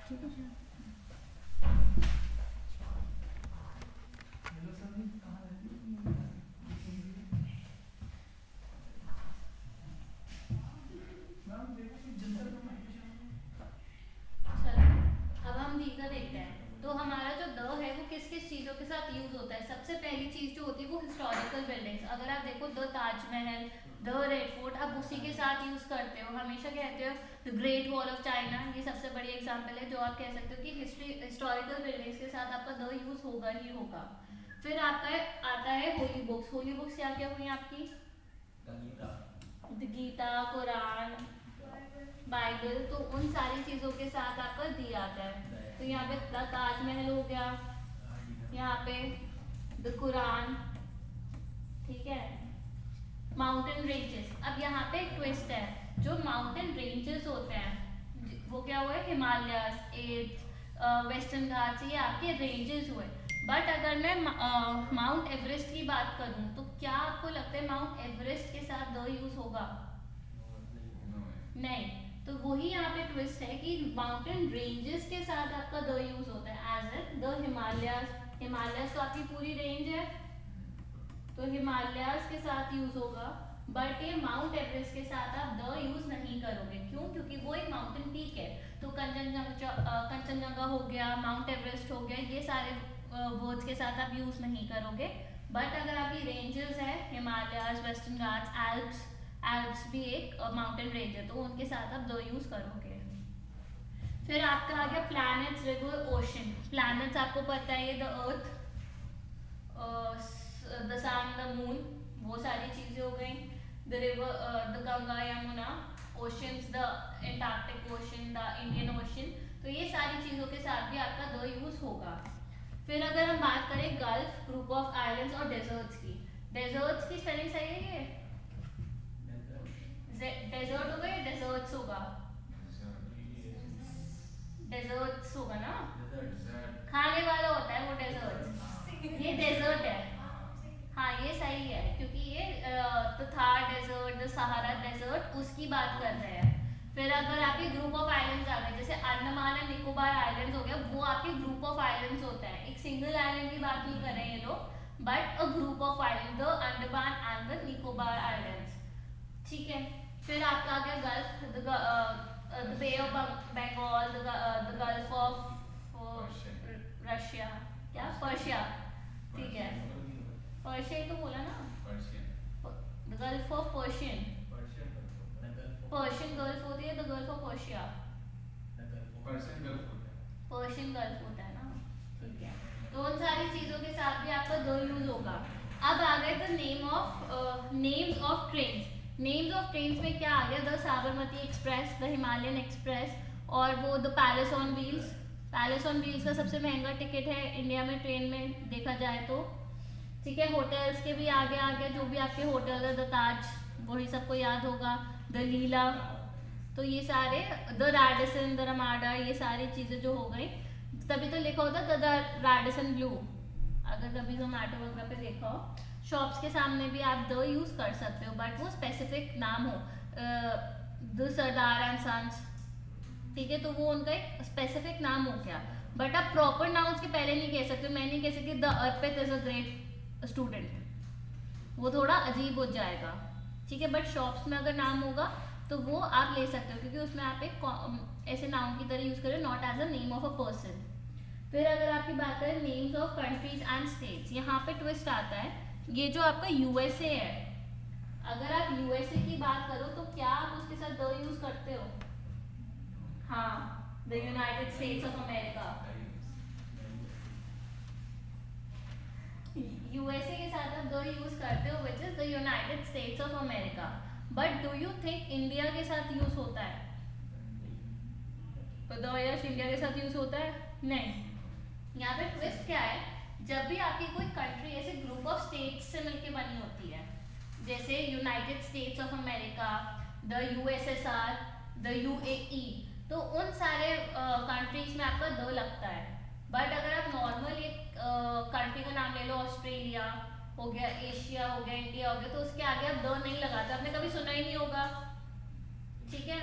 ठीक है। अब हम दी का देखते हैं। तो हमारा जो द है वो किस किस चीज़ों के साथ यूज होता है। सबसे पहली चीज़ जो होती है वो हिस्टोरिकल बिल्डिंग्स। अगर आप देखो the Taj Mahal, the red fort, आप उसी के साथ यूज करते हो। हमेशा कहते हो the great wall of China, ये सबसे बड़ी एग्जाम्पल है जो आप कह सकते हो कि हिस्टोरिकल बिल्डिंग्स के साथ आपका द यूज होगा ही होगा। फिर आपका आता है होली बुक्स। होली बुक्स क्या क्या हुई आपकी? The Gita, Quran, Bible. तो उन सारी चीज़ों के साथ आपका दी आता है। तो यहाँ पे ताजमहल हो गया, यहाँ पे द कुरान, ठीक है। माउंटेन रेंजेस, अब यहाँ पे एक ट्विस्ट है। जो माउंटेन रेंजेस होते हैं वो क्या हुए? हिमालयस, वेस्टर्न घाट्स, ये आपके रेंजेस हुए। बट अगर मैं माउंट एवरेस्ट की बात करूं तो क्या आपको लगता है माउंट एवरेस्ट के साथ द यूज होगा? नहीं। तो वही यहाँ पे ट्विस्ट है कि माउंटेन रेंजेस के साथ आपका द यूज होता है। As a the Himalayas, Himalayas तो आपकी पूरी रेंज है तो हिमालयस के साथ यूज होगा। बट ये माउंट एवरेस्ट के साथ आप द यूज नहीं करोगे। क्यों? क्योंकि वो एक माउंटेन पीक है। तो कंचनजंगा हो गया, माउंट एवरेस्ट हो गया, ये सारे वर्ड्स के साथ आप यूज नहीं करोगे। बट अगर आपकी रेंजेस है Himalayas, western Ghats, Alps, Alps भी एक माउंटेन रेंज है, तो उनके साथ आप द यूज करोगे। फिर आपका आ गया प्लैनेट्स, रिवर, ओशन। प्लैनेट्स आपको पता है, the earth, the sun, the moon, वो सारी चीजें हो गई। The river, the Ganga, Yamuna. Oceans, the Antarctic Ocean, the Indian Ocean. तो ये सारी चीजों के साथ भी आपका द यूज होगा। फिर अगर हम बात करें गल्फ, ग्रुप ऑफ आइलैंड्स और डेजर्ट्स की। डेजर्ट्स की स्पेलिंग सही है? ये डेजर्ट होगा या डेजर्ट्स होगा? डेजर्ट्स होगा ना, खाने वाला होता है वो डेजर्ट। ये डेजर्ट है। हाँ ये सही है, क्योंकि ये the Thar desert, the Sahara desert, उसकी बात कर रहे हैं। फिर अगर आपके ग्रुप ऑफ आइलैंड्स आ गए, जैसे अंडमान एंड निकोबार आइलैंड्स हो गया, वो आपके ग्रुप ऑफ आइलैंड्स होता है। एक सिंगल आइलैंड की बात नहीं कर रहे हैं ये लोग, but a group of island, the Andaman and the Nicobar islands, ठीक है। फिर आपका आ गया gulf, the bay of Bengal, the gulf of Russia, क्या पर्शिया, ठीक है। पर्शिया ही तो बोला ना, the gulf of Persian. Persian gulf होती है, the gulf of Persia. Persian gulf होता है ना, ठीक है। तो उन सारी चीजों के साथ भी आपका दो यूज होगा। अब आ गए the names of trains. Names of trains में क्या आ गया? The Sabarmati express, the Himalayan express, और वो the palace on wheels. Palace on wheels का सबसे महंगा टिकट है इंडिया में ट्रेन में देखा जाए तो, ठीक है। होटल्स के भी आगे आगे जो भी आपके होटल है, द ताज, वही सबको याद होगा, द लीला। तो ये सारे, द रैडिसन, द रमाडा, ये सारी चीज़ें जो हो गई। तभी तो लिखा होता द रैडिसन ब्लू, अगर कभी जोमेटो वगैरह पे देखा हो, शॉप्स के सामने भी आप द यूज़ कर सकते हो, बट वो स्पेसिफिक नाम हो, द सरदार एंड सन्स, ठीक है। तो वो उनका एक स्पेसिफिक नाम हो गया। बट आप प्रॉपर नाम उसके पहले नहीं कह सकते। मैं नहीं कह सकती the Arpit is a great student, वो थोड़ा अजीब हो जाएगा, ठीक है। बट शॉप्स में अगर नाम होगा तो वो आप ले सकते हो, क्योंकि उसमें आप एक ऐसे नाउन की तरह यूज करें, not as a name of a person. फिर अगर आपकी बात करें names of countries and states, यहाँ पे ट्विस्ट आता है। ये जो आपका यूएसए है, अगर आप यूएसए की बात करो तो क्या आप उसके साथ द यूज करते हो? हाँ, the United states of America. USA के साथ आप दो यूज करते हो, which is the United states of America. But do you think India के साथ यूज होता है? तो दो यश इंडिया के साथ यूज होता है? नहीं। यहाँ पे ट्विस्ट क्या है? जब भी आपकी कोई कंट्री ऐसे ग्रुप ऑफ स्टेट्स से मिलके बनी होती है, जैसे United states of America, the USSR, the UAE, तो उन सारे कंट्रीज में आपका द लगता है। बट अगर आप नॉर्मल एक कंट्री का नाम ले लो, ऑस्ट्रेलिया हो गया, एशिया हो गया, इंडिया हो गया, तो उसके आगे आप द नहीं लगाते, आपने कभी सुना ही नहीं होगा, ठीक है।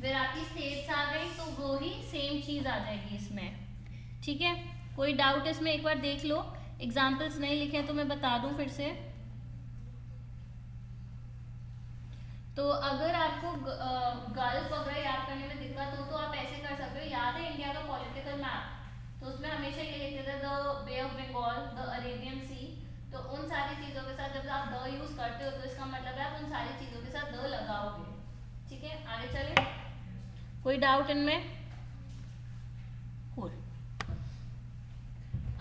फिर आपकी स्टेट्स आ गई, तो वो ही सेम चीज़ आ जाएगी इसमें। ठीक है, कोई डाउट इसमें एक बार देख लो। एग्जाम्पल्स नहीं लिखे हैं तो मैं बता दूं फिर से। तो अगर आपको गल्फ वगैरह याद करने में दिक्कत हो तो आप ऐसे कर सकते हो। याद है इंडिया का पॉलिटिकल मैप, तो उसमें हमेशा ये लिखते थे the bay of Bengal, the Arabian sea. तो उन सारी चीज़ों के साथ जब आप द यूज़ करते हो तो इसका मतलब है आप उन सारी चीज़ों के साथ द लगाओगे। ठीक है, आगे चले। कोई डाउट इनमें? cool।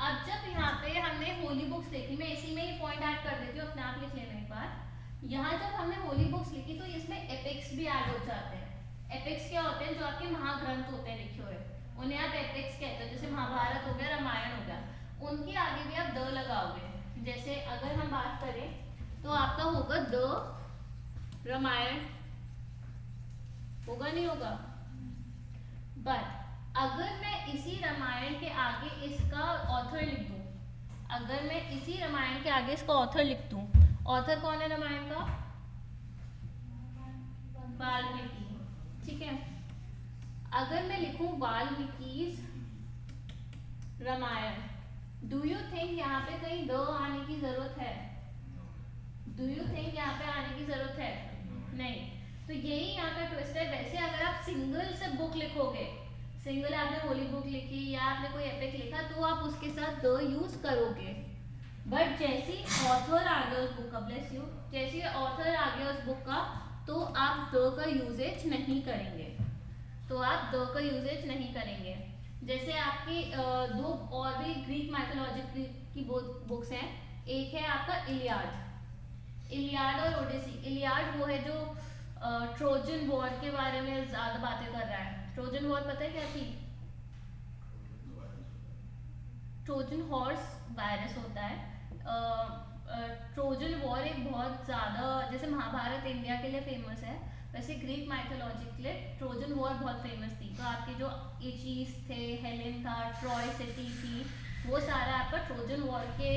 अब जब यहाँ पे हमने होली बुक्स देखी, मैं इसी में ही पॉइंट ऐड कर देती हूँ, अपने आप लिख लेना एक बार। यहाँ जब हमने होली बुक्स लिखी तो इसमें एपिक्स भी ऐड हो जाते हैं। एपिक्स क्या होते हैं? जो आपके महाग्रंथ होते हैं लिखे हुए, उन्हें आप एपिक्स कहते हो। जैसे महाभारत हो गया, रामायण हो गया, उनके आगे भी आप द लगाओगे। जैसे अगर हम बात करें तो आपका होगा द रामायण, होगा नहीं होगा? बट अगर मैं इसी रामायण के आगे इसका ऑथर लिख दूं, अगर मैं इसी रामायण के आगे इसका ऑथर लिख दूं, ऑथर कौन है रामायण का? वाल्मीकि। ठीक है, अगर मैं लिखूं वाल्मीकि's रामायण, डू यू थिंक यहाँ पे कहीं द आने की जरूरत है? डू यू थिंक यहाँ पे आने की जरूरत है? नहीं। तो यही यहाँ का ट्विस्ट है। वैसे अगर आप सिंगल से बुक लिखोगे, सिंगल आपने होली बुक लिखी या आपने कोई एपिक लिखा, तो आप उसके साथ द यूज करोगे। बट जैसे ऑथर आ गया उस बुक का, ब्लेस यू, जैसे ऑथर आ गया उस बुक का, तो आप द का यूजेज नहीं करेंगे। तो आप द का यूजेज नहीं करेंगे। जैसे आपकी दो और भी ग्रीक माइथोलॉजी की बुक्स हैं। एक है आपका इलियाड, इलियाड और ओडिसी। इलियाड वो है जो ट्रोजन वॉर के बारे में ज्यादा बातें कर रहा है। ट्रोजन वॉर पता है क्या थी? ट्रोजन हॉर्स वायरस होता है। ट्रोजन वॉर एक बहुत ज़्यादा, जैसे महाभारत इंडिया के लिए फेमस है, वैसे ग्रीक माइथोलॉजी के लिए ट्रोजन वॉर बहुत फेमस थी। तो आपके जो एचीज थे, हेलेन था, ट्रॉय सिटी थी, वो सारा आपका ट्रोजन वॉर के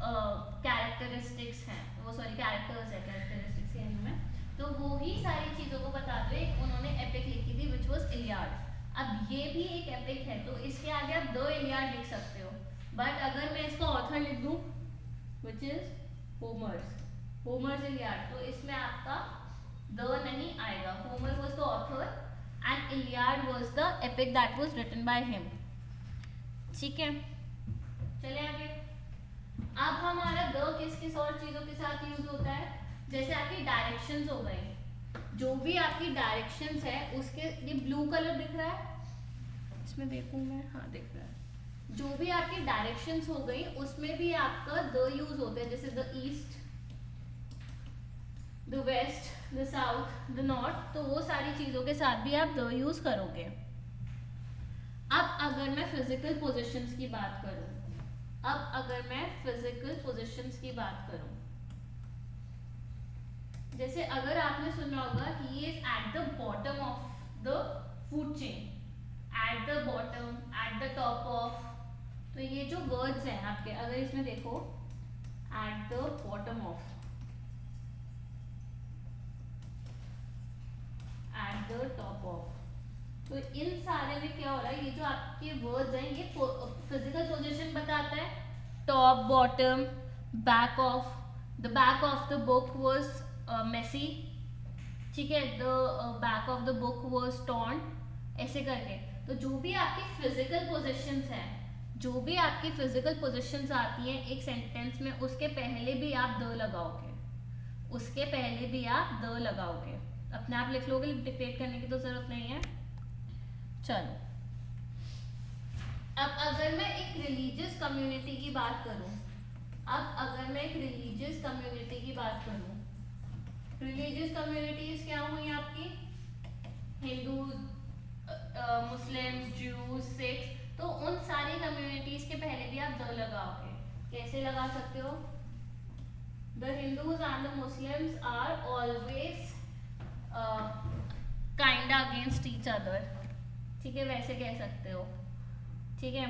कैरेक्टरिस्टिक्स हैं, वो सॉरी कैरेक्टर्स है, कैरेक्टरिस्टिक्स है इनमें। तो वो ही सारी चीज़ों को बताते हुए उन्होंने एपिक लिखी थी विच वॉज इलियाड। अब ये भी एक एपिक है, तो इसके आगे आप द इलियाड लिख सकते हो। बट अगर मैं इसका ऑथर लिख दूं विच इज होमर्स इलियाड, तो इसमें आपका द नहीं आएगा। Homer was the author and Iliad was the epic that was written by him. ठीक है, चले आगे। अब हमारा द किस किस और चीजों के साथ यूज होता है? जैसे आपकी डायरेक्शंस हो गई, जो भी आपकी डायरेक्शंस है उसके, ये ब्लू कलर दिख रहा है इसमें, देखूं मैं, हाँ दिख रहा है। जो भी आपकी डायरेक्शंस हो गई उसमें भी आपका द यूज होता है। जैसे the east, the west, the south, the north, तो वो सारी चीजों के साथ भी आप द यूज करोगे। अब अगर मैं फिजिकल पोजीशंस की बात करूं, जैसे अगर आपने सुना होगा he is at the bottom of the food chain, at the bottom, at the top of, तो ये जो वर्ड्स हैं आपके, अगर इसमें देखो at the bottom of, at the top of, तो इन सारे में क्या हो रहा है? ये जो आपके वर्ड्स हैं ये फिजिकल पोजीशन बताता है। Top, bottom, back of, the back of the book was messy, ठीक है, the back of the book was torn, ऐसे करके। तो जो भी आपकी फिजिकल पोजीशंस हैं, जो भी आपकी फिजिकल पोजीशंस आती हैं एक सेंटेंस में, उसके पहले भी आप द लगाओगे, उसके पहले भी आप द लगाओगे। अपने आप लिख लोगे, डिक्टेट करने की तो जरूरत नहीं है। चलो, अब अगर मैं एक रिलीजियस कम्युनिटी की बात करूं, रिलीजियस कम्युनिटीज क्या हुई आपकी? हिंदू, मुस्लिम्स, ज्यूज, सिख्स, तो उन सारी कम्युनिटीज के पहले भी आप द लगाओगे। कैसे लगा सकते हो? The Hindus and the Muslims are always kind against each other, ठीक है, वैसे कह सकते हो। ठीक है,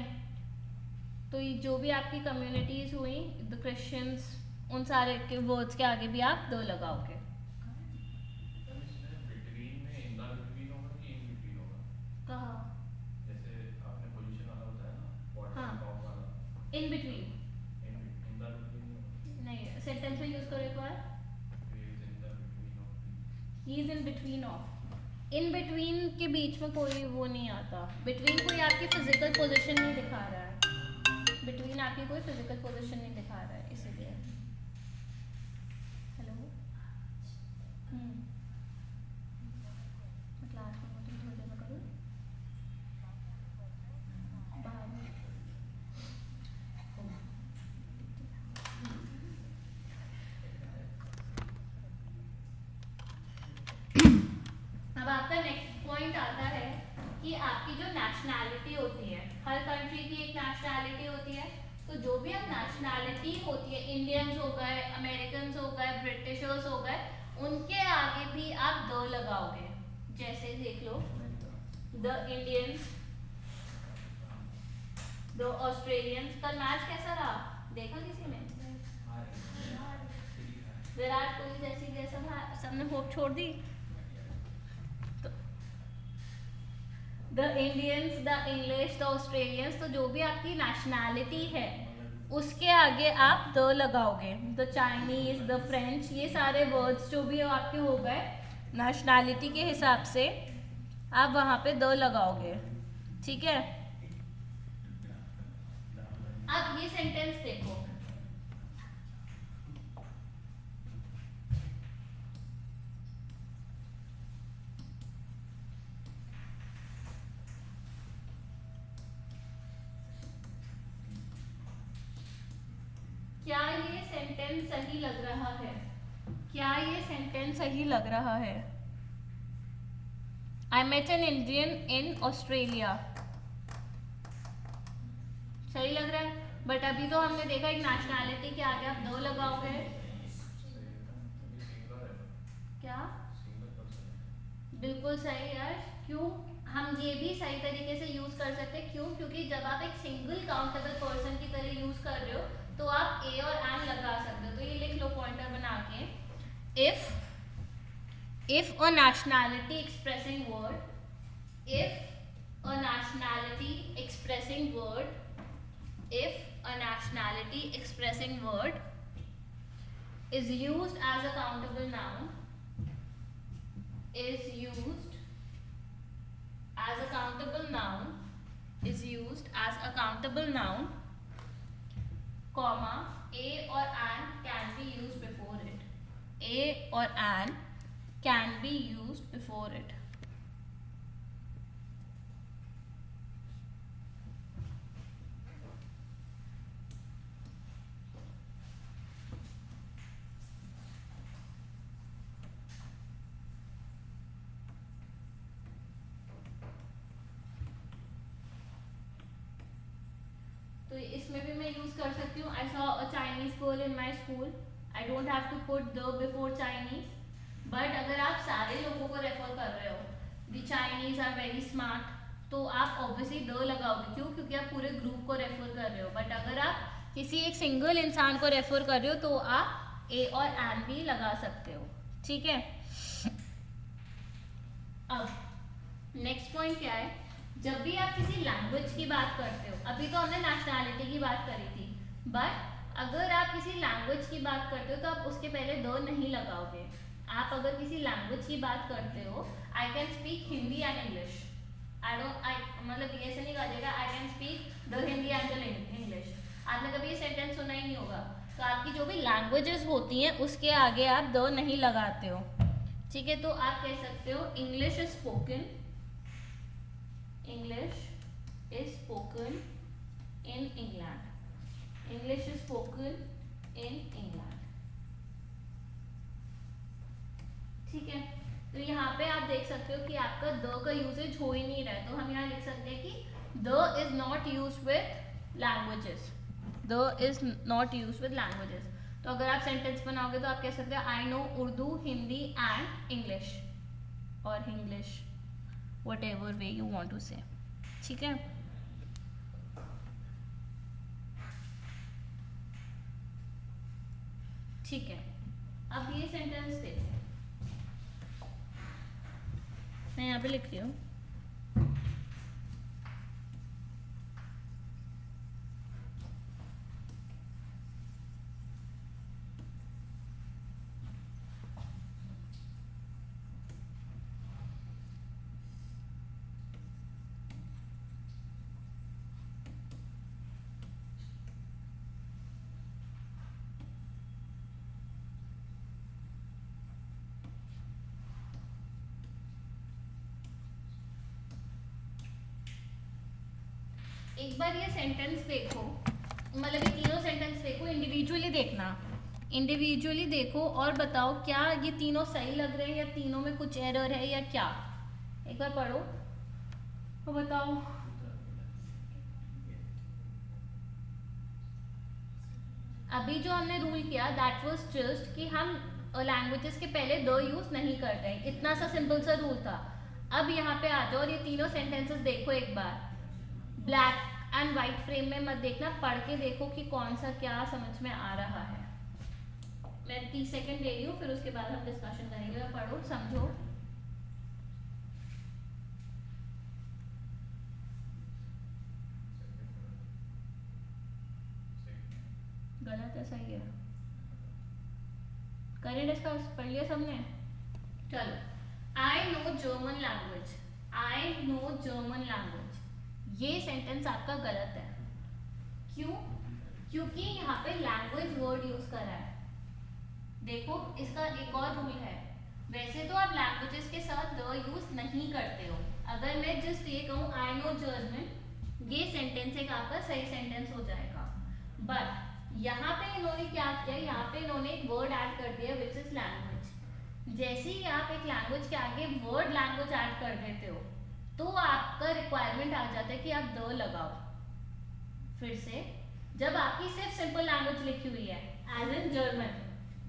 तो ये जो भी आपकी कम्युनिटीज हुई, द क्रिश्चियंस, उन सारे के वर्ड्स के आगे भी आप द लगाओगे। कहाँ? बिटवीन ऑफ, इन बिटवीन के बीच में कोई वो नहीं आता, बिटवीन कोई आपकी फिजिकल पोजीशन नहीं दिखा रहा है, बिटवीन आपकी कोई फिजिकल पोजीशन नहीं दिखा रहा है, इसीलिए। हेलो, मैं क्लास में होती हूँ, थोड़ी देर में करूँ बाहर में। अब आपका नेक्स्ट पॉइंट आता है कि आपकी जो नेशनैलिटी होती है, हर कंट्री की एक नेशनैलिटी होती है, तो जो भी अब नेशनैलिटी होती है, इंडियंस हो गए, अमेरिकन हो गए, ब्रिटिशर्स हो गए, उनके आगे भी आप द लगाओगे। जैसे देख लो, द इंडियंस, द ऑस्ट्रेलियंस। कल मैच कैसा रहा, देखा किसी ने? विराट कोहली जैसी जैसा सबने होप छोड़ दी। The Indians, the English, the Australians, तो जो भी आपकी नेशनैलिटी है उसके आगे आप द लगाओगे। द चाइनीज, द फ्रेंच, ये सारे वर्ड्स जो भी आपके हो गए नेशनैलिटी के हिसाब से आप वहाँ पे द लगाओगे, ठीक है। अब ये सेंटेंस देखो, क्या ये सेंटेंस सही लग रहा है? क्या ये सेंटेंस सही लग रहा है? I met an Indian in Australia, सही लग रहा है। बट अभी तो हमने देखा एक नेशनैलिटी के आगे आप दो लगाओगे, क्या? बिल्कुल सही यार। क्यों? हम ये भी सही तरीके से यूज कर सकते हैं, क्यों? क्योंकि जब आप एक सिंगल काउंटेबल पर्सन की तरह यूज कर रहे हो तो आप ए और एन लगा सकते हो। तो ये लिख लो पॉइंटर बना के, if a nationality expressing word, if a nationality expressing word, if a nationality expressing word is used as a countable noun, is used as a countable noun, is used as a countable noun, comma, a or an can be used before it, a or an can be used before it. तो इसमें भी मैं use कर सकती हूँ, I saw a Chinese girl in my school, I don't have to put the before Chinese. But अगर आप सारे लोगों को रेफर कर रहे हो, the Chinese are very smart, तो आप ऑब्वियसली द लगाओगे। क्यों? क्योंकि आप पूरे ग्रुप को रेफर कर रहे हो। बट अगर आप किसी एक सिंगल इंसान को रेफर कर रहे हो तो आप ए और एन भी लगा सकते हो, ठीक है। अब नेक्स्ट पॉइंट क्या है, जब भी आप किसी लैंग्वेज की बात करते हो, अभी तो हमने नेशनैलिटी की बात करी थी, बट अगर आप किसी लैंग्वेज की बात करते हो तो आप उसके पहले द नहीं लगाओगे। आप अगर किसी लैंग्वेज की बात करते हो, I can speak Hindi and English, मतलब ऐसे नहीं कहा जाएगा I can speak the Hindi and the English. आपने कभी ये सेंटेंस सुना ही नहीं होगा। तो आपकी जो भी लैंग्वेजेस होती हैं उसके आगे आप द नहीं लगाते हो, ठीक है। तो आप कह सकते हो English is spoken, English is spoken in England, English is spoken in England, ठीक है। तो यहाँ पे आप देख सकते हो कि आपका द का यूजेज हो ही नहीं रहा है, तो हम यहाँ लिख सकते हैं कि the is not use with languages, the is not use with languages. तो अगर आप सेंटेंस बनाओगे तो आप कह सकते हो I know Urdu, Hindi and English, और English, whatever way you want to say, ठीक है। ठीक है, अब ये सेंटेंस देखो, मैं यहाँ पे लिख रही हूँ, एक बार ये सेंटेंस देखो, मतलब ये तीनों सेंटेंस देखो, इंडिविजुअली देखना, इंडिविजुअली देखो और बताओ क्या ये तीनों सही लग रहे हैं या तीनों में कुछ एरर है या क्या। एक बार पढ़ो तो बताओ। अभी जो हमने रूल किया दैट वाज जस्ट कि हम लैंग्वेजेस के पहले द यूज नहीं करते हैं, इतना सा सिंपल सा रूल था। अब यहाँ पे आ जाओ और ये तीनों सेंटेंसेस देखो एक बार, ब्लैक एंड व्हाइट फ्रेम में मत देखना, पढ़ के देखो कि कौन सा क्या समझ में आ रहा है। मैं 30 सेकंड दे रही हूँ, फिर उसके बाद हम डिस्कशन करेंगे। पढ़ो समझो। गलत है सही है? करें डिस्कस, पढ़ लिया सबने? चलो, I know German language, I know German language, ये सेंटेंस आपका गलत है। क्यों? क्योंकि यहाँ पे लैंग्वेज वर्ड यूज करा है। देखो इसका एक और रूल है, वैसे तो आप लैंग्वेजेस के साथ द यूज नहीं करते हो। अगर मैं जस्ट ये कहूँ आई नो जर्मन, ये सेंटेंस एक आपका सही सेंटेंस हो जाएगा। बट यहाँ पे इन्होंने क्या किया, यहाँ पे इन्होंने एक वर्ड ऐड कर दिया विच इज लैंग्वेज। जैसे ही आप एक लैंग्वेज के आगे वर्ड लैंग्वेज ऐड कर देते हो तो आपका रिक्वायरमेंट आ जाता है कि आप द लगाओ। फिर से, जब आपकी सिर्फ सिंपल लैंग्वेज लिखी हुई है एज इन जर्मन,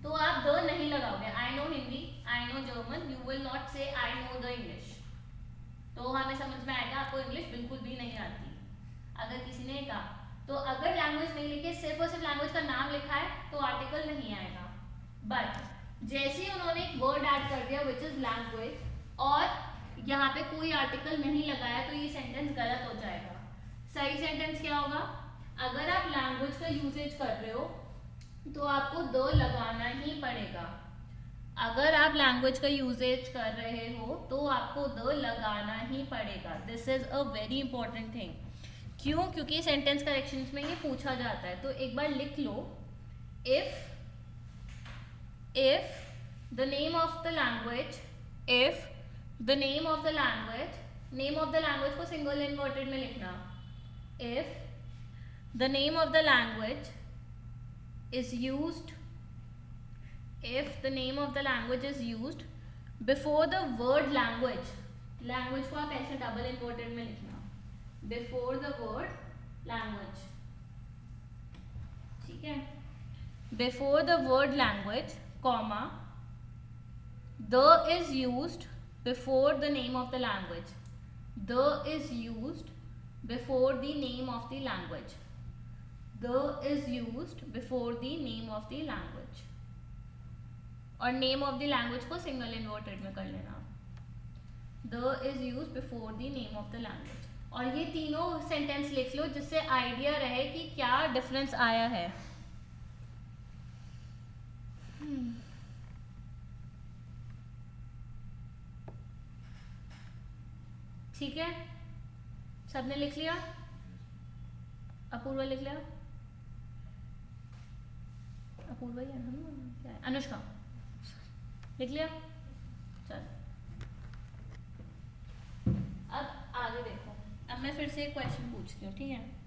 तो आप द नहीं लगाओगे। I know Hindi, I know German, you will not से आई नो द इंग्लिश, तो हमें समझ में आएगा आपको इंग्लिश बिल्कुल भी नहीं आती। अगर किसी ने कहा, तो अगर लैंग्वेज नहीं लिखे, सिर्फ और सिर्फ लैंग्वेज का नाम लिखा है तो आर्टिकल नहीं आएगा। बट जैसे ही उन्होंने एक वर्ड ऐड कर दिया विच इज लैंग्वेज, और यहाँ पे कोई आर्टिकल नहीं लगाया, तो ये सेंटेंस गलत हो जाएगा। सही सेंटेंस क्या होगा? अगर आप लैंग्वेज का यूजेज कर रहे हो तो आपको द लगाना ही पड़ेगा। अगर आप लैंग्वेज का यूजेज कर रहे हो तो आपको द लगाना ही पड़ेगा। This is a very important thing. क्यों? क्योंकि सेंटेंस करेक्शंस में ये पूछा जाता है। तो एक बार लिख लो, if the name of the language, if the name of the language, name of the language को सिंगल इन्वर्टेड में लिखना, if the name of the language is used, if the name of the language is used before the word language, language को आप ऐसे double inverted में लिखना, before the word language, ठीक है? before the word language, comma, the is used before the name of the language, the is used before the name of the language, the is used before the name of the language, और name of the language को single inverted में कर लेना, the is used before the name of the language। और ये तीनों sentence लिख लो जिससे आइडिया रहे कि क्या डिफरेंस आया है। ठीक है, सबने लिख लिया? अपूर्वा लिख लिया? अपूर्वा या क्या है? अनुष्का लिख लिया? चल, अब आगे देखो। अब मैं फिर से एक क्वेश्चन पूछती हूँ, ठीक है?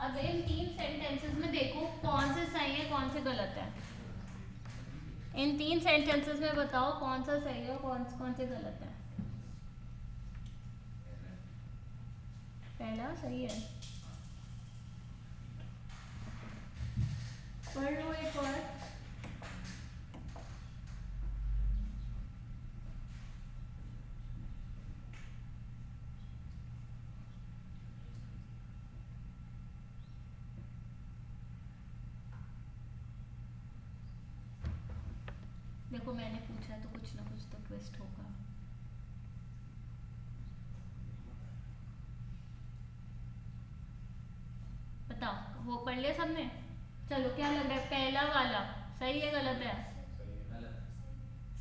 अब इन तीन सेंटेंसेस में देखो कौन से सही है कौन से गलत है। इन तीन सेंटेंसेस में बताओ कौन सा सही है और कौन से गलत है। पहला सही है, पढ़ लो एक और। को मैंने पूछा है तो कुछ ना कुछ तो ट्विस्ट होगा। बताओ, वो पढ़ लिया सबने? चलो, क्या लग रहा है? पहला वाला सही है गलत है?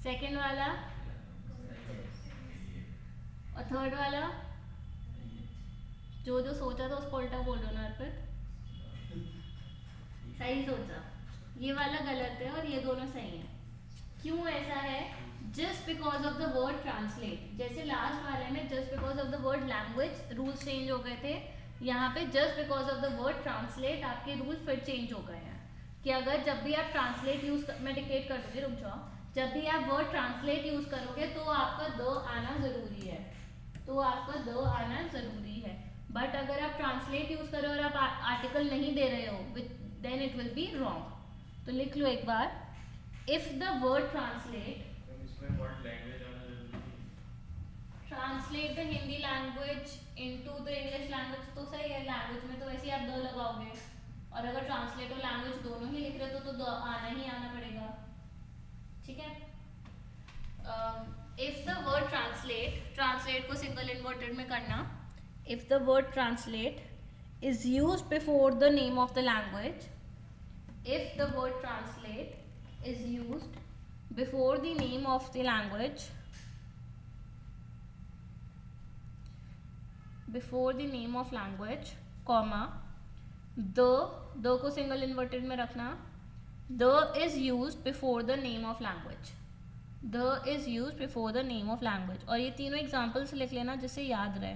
सेकंड वाला और थर्ड वाला? जो जो सोचा था उसको उल्टा बोल दो ना अर्पित। सही सोचा, ये वाला गलत है और ये दोनों सही है। क्यों ऐसा है? Just because of the word translate. जैसे लास्ट वाले में just because of the word language rules change हो गए थे, यहाँ पे just because of the word translate आपके रूल फिर चेंज हो गए हैं कि अगर जब भी आप ट्रांसलेट यूज मैं डिक्टेट कर दूंगी, रुक जाओ। जब भी आप वर्ड ट्रांसलेट यूज करोगे तो आपका द आना जरूरी है, तो आपका द आना जरूरी है। बट अगर आप ट्रांसलेट यूज करो और आप आर्टिकल नहीं दे रहे हो, then it will be wrong. तो लिख लो एक बार, if the word translate, translate the Hindi language into the English language, तो सही है। लैंग्वेज में तो वैसे ही आप द लगाओगे, और अगर ट्रांसलेट और लैंग्वेज दोनों ही लिख रहे हो तो द आना ही आना पड़ेगा। ठीक है। If the word translate, translate को सिंगल इन्वर्टेड में करना। If the word translate is used before the name of the language, if the word translate is used before the name of the language, before the name of language, comma, the को single inverted में रखना, the is used before the name of language, the is used before the name of language. और ये तीनों examples लिख लेना जिससे याद रहे।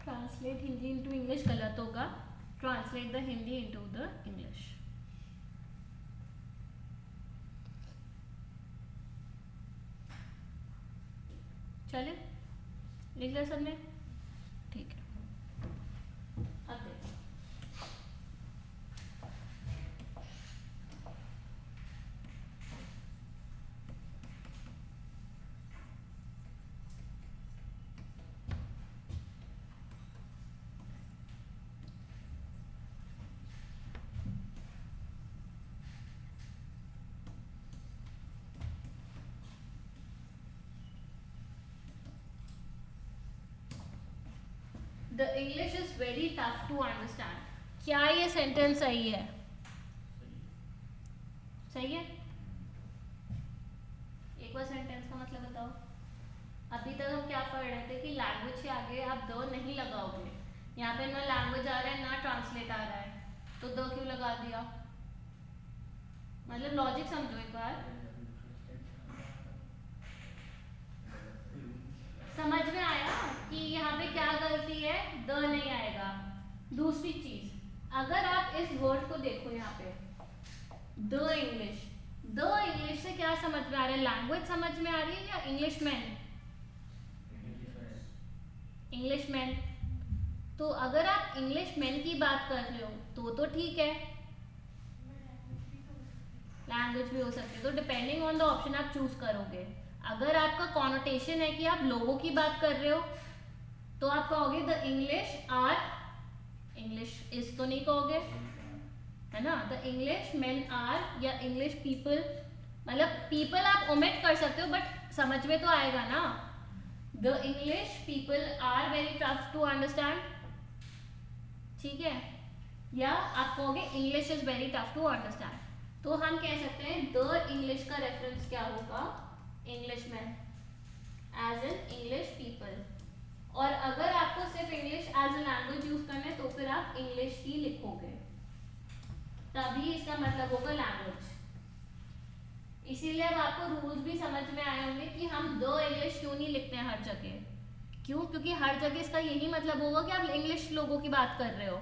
ट्रांसलेट हिंदी इंटू इंग्लिश गलत होगा, translate the Hindi into the English. चले, लिख लिया सबने? ठीक है, अब देखो। The English is very tough to understand. क्या ये सेंटेंस सही है? सही है? एक बार सेंटेंस का मतलब बताओ। अभी तक हम क्या पढ़ रहे थे कि लैंग्वेज के आगे आप द नहीं लगाओगे। यहाँ पे ना लैंग्वेज आ रहा है ना ट्रांसलेट आ रहा है, तो द क्यों लगा दिया? मतलब लॉजिक समझो एक बार। समझ में आया कि यहाँ पे क्या गलती है? द नहीं आएगा। दूसरी चीज, अगर आप इस वर्ड को देखो यहाँ पे, द इंग्लिश, द इंग्लिश से क्या समझ में आ रहा है? लैंग्वेज समझ में आ रही है या इंग्लिशमैन? इंग्लिशमैन। तो अगर आप इंग्लिशमैन की बात कर रहे हो तो ठीक है, लैंग्वेज भी हो सकती है। तो डिपेंडिंग ऑन द ऑप्शन आप चूज करोगे। अगर आपका कॉनोटेशन है कि आप लोगों की बात कर रहे हो तो आप कहोगे the English are, English is तो नहीं कहोगे, है ना? द इंग्लिश मैन आर या इंग्लिश पीपल, मतलब पीपल आप ओमिट कर सकते हो बट समझ में तो आएगा ना। The English people are very tough to understand, ठीक है? या आप कहोगे English is very tough to understand. तो हम कह सकते हैं द इंग्लिश का रेफरेंस क्या होगा? Englishman, as an English people. और अगर आपको सिर्फ English as a language use करना है तो फिर आप इंग्लिश ही लिखोगे, तभी इसका मतलब होगा लैंग्वेज। इसीलिए अब आपको रूल्स भी समझ में आए होंगे कि हम द इंग्लिश क्यों नहीं लिखते हैं हर जगह। क्यों? क्योंकि हर जगह इसका यही मतलब होगा कि आप इंग्लिश लोगों की बात कर रहे हो।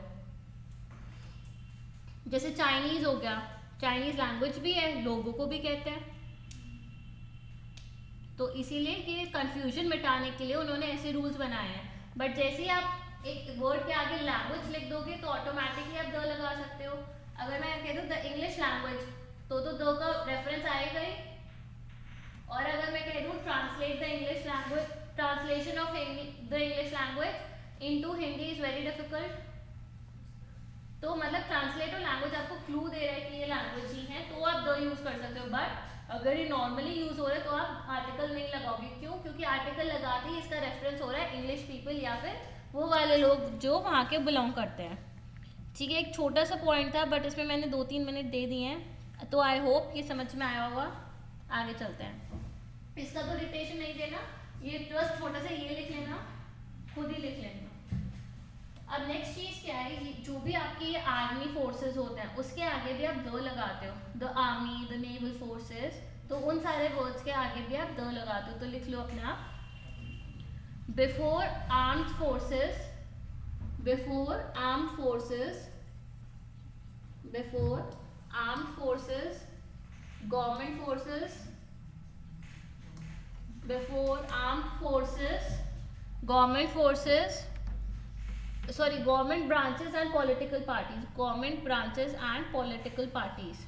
जैसे चाइनीज हो गया, चाइनीज लैंग्वेज भी है, लोगों को भी कहते हैं। तो इसीलिए कि कंफ्यूजन मिटाने के लिए उन्होंने ऐसे रूल्स बनाए हैं। बट जैसे ही आप एक वर्ड के आगे लैंग्वेज लिख दोगे तो ऑटोमेटिकली आप द लगा सकते हो। अगर मैं कह दूँ द इंग्लिश लैंग्वेज तो द का रेफरेंस आएगा ही। और अगर मैं कह दूँ translate the English language, translation of the English language into Hindi is very difficult, तो मतलब ट्रांसलेटर लैंग्वेज आपको क्लू दे रहा है कि ये लैंग्वेज ही है, तो आप द यूज कर सकते हो। बट अगर ये नॉर्मली यूज हो रहा है तो आप आर्टिकल नहीं लगाओगे। क्यों? क्योंकि आर्टिकल लगाते ही इसका रेफरेंस हो रहा है इंग्लिश पीपल या फिर वो वाले लोग जो वहाँ के बिलोंग करते हैं। ठीक है, एक छोटा सा पॉइंट था बट इसमें मैंने 2-3 मिनट दे दिए हैं, तो आई होप ये समझ में आया होगा। आगे चलते हैं, इसका तो डिटेशन नहीं देना, ये जस्ट छोटा सा ये लिख लेना, खुद ही लिख लेना। अब नेक्स्ट चीज क्या है, जो भी आपके ये आर्मी फोर्सेस होते हैं उसके आगे भी आप द लगाते हो, the army, the naval forces, तो उन सारे वर्ड्स के आगे भी आप द लगाते हो। तो लिख लो अपने आप, before armed forces, before armed forces, before armed forces, government forces, before armed forces, government forces, sorry, government branches and political parties, government branches and political parties,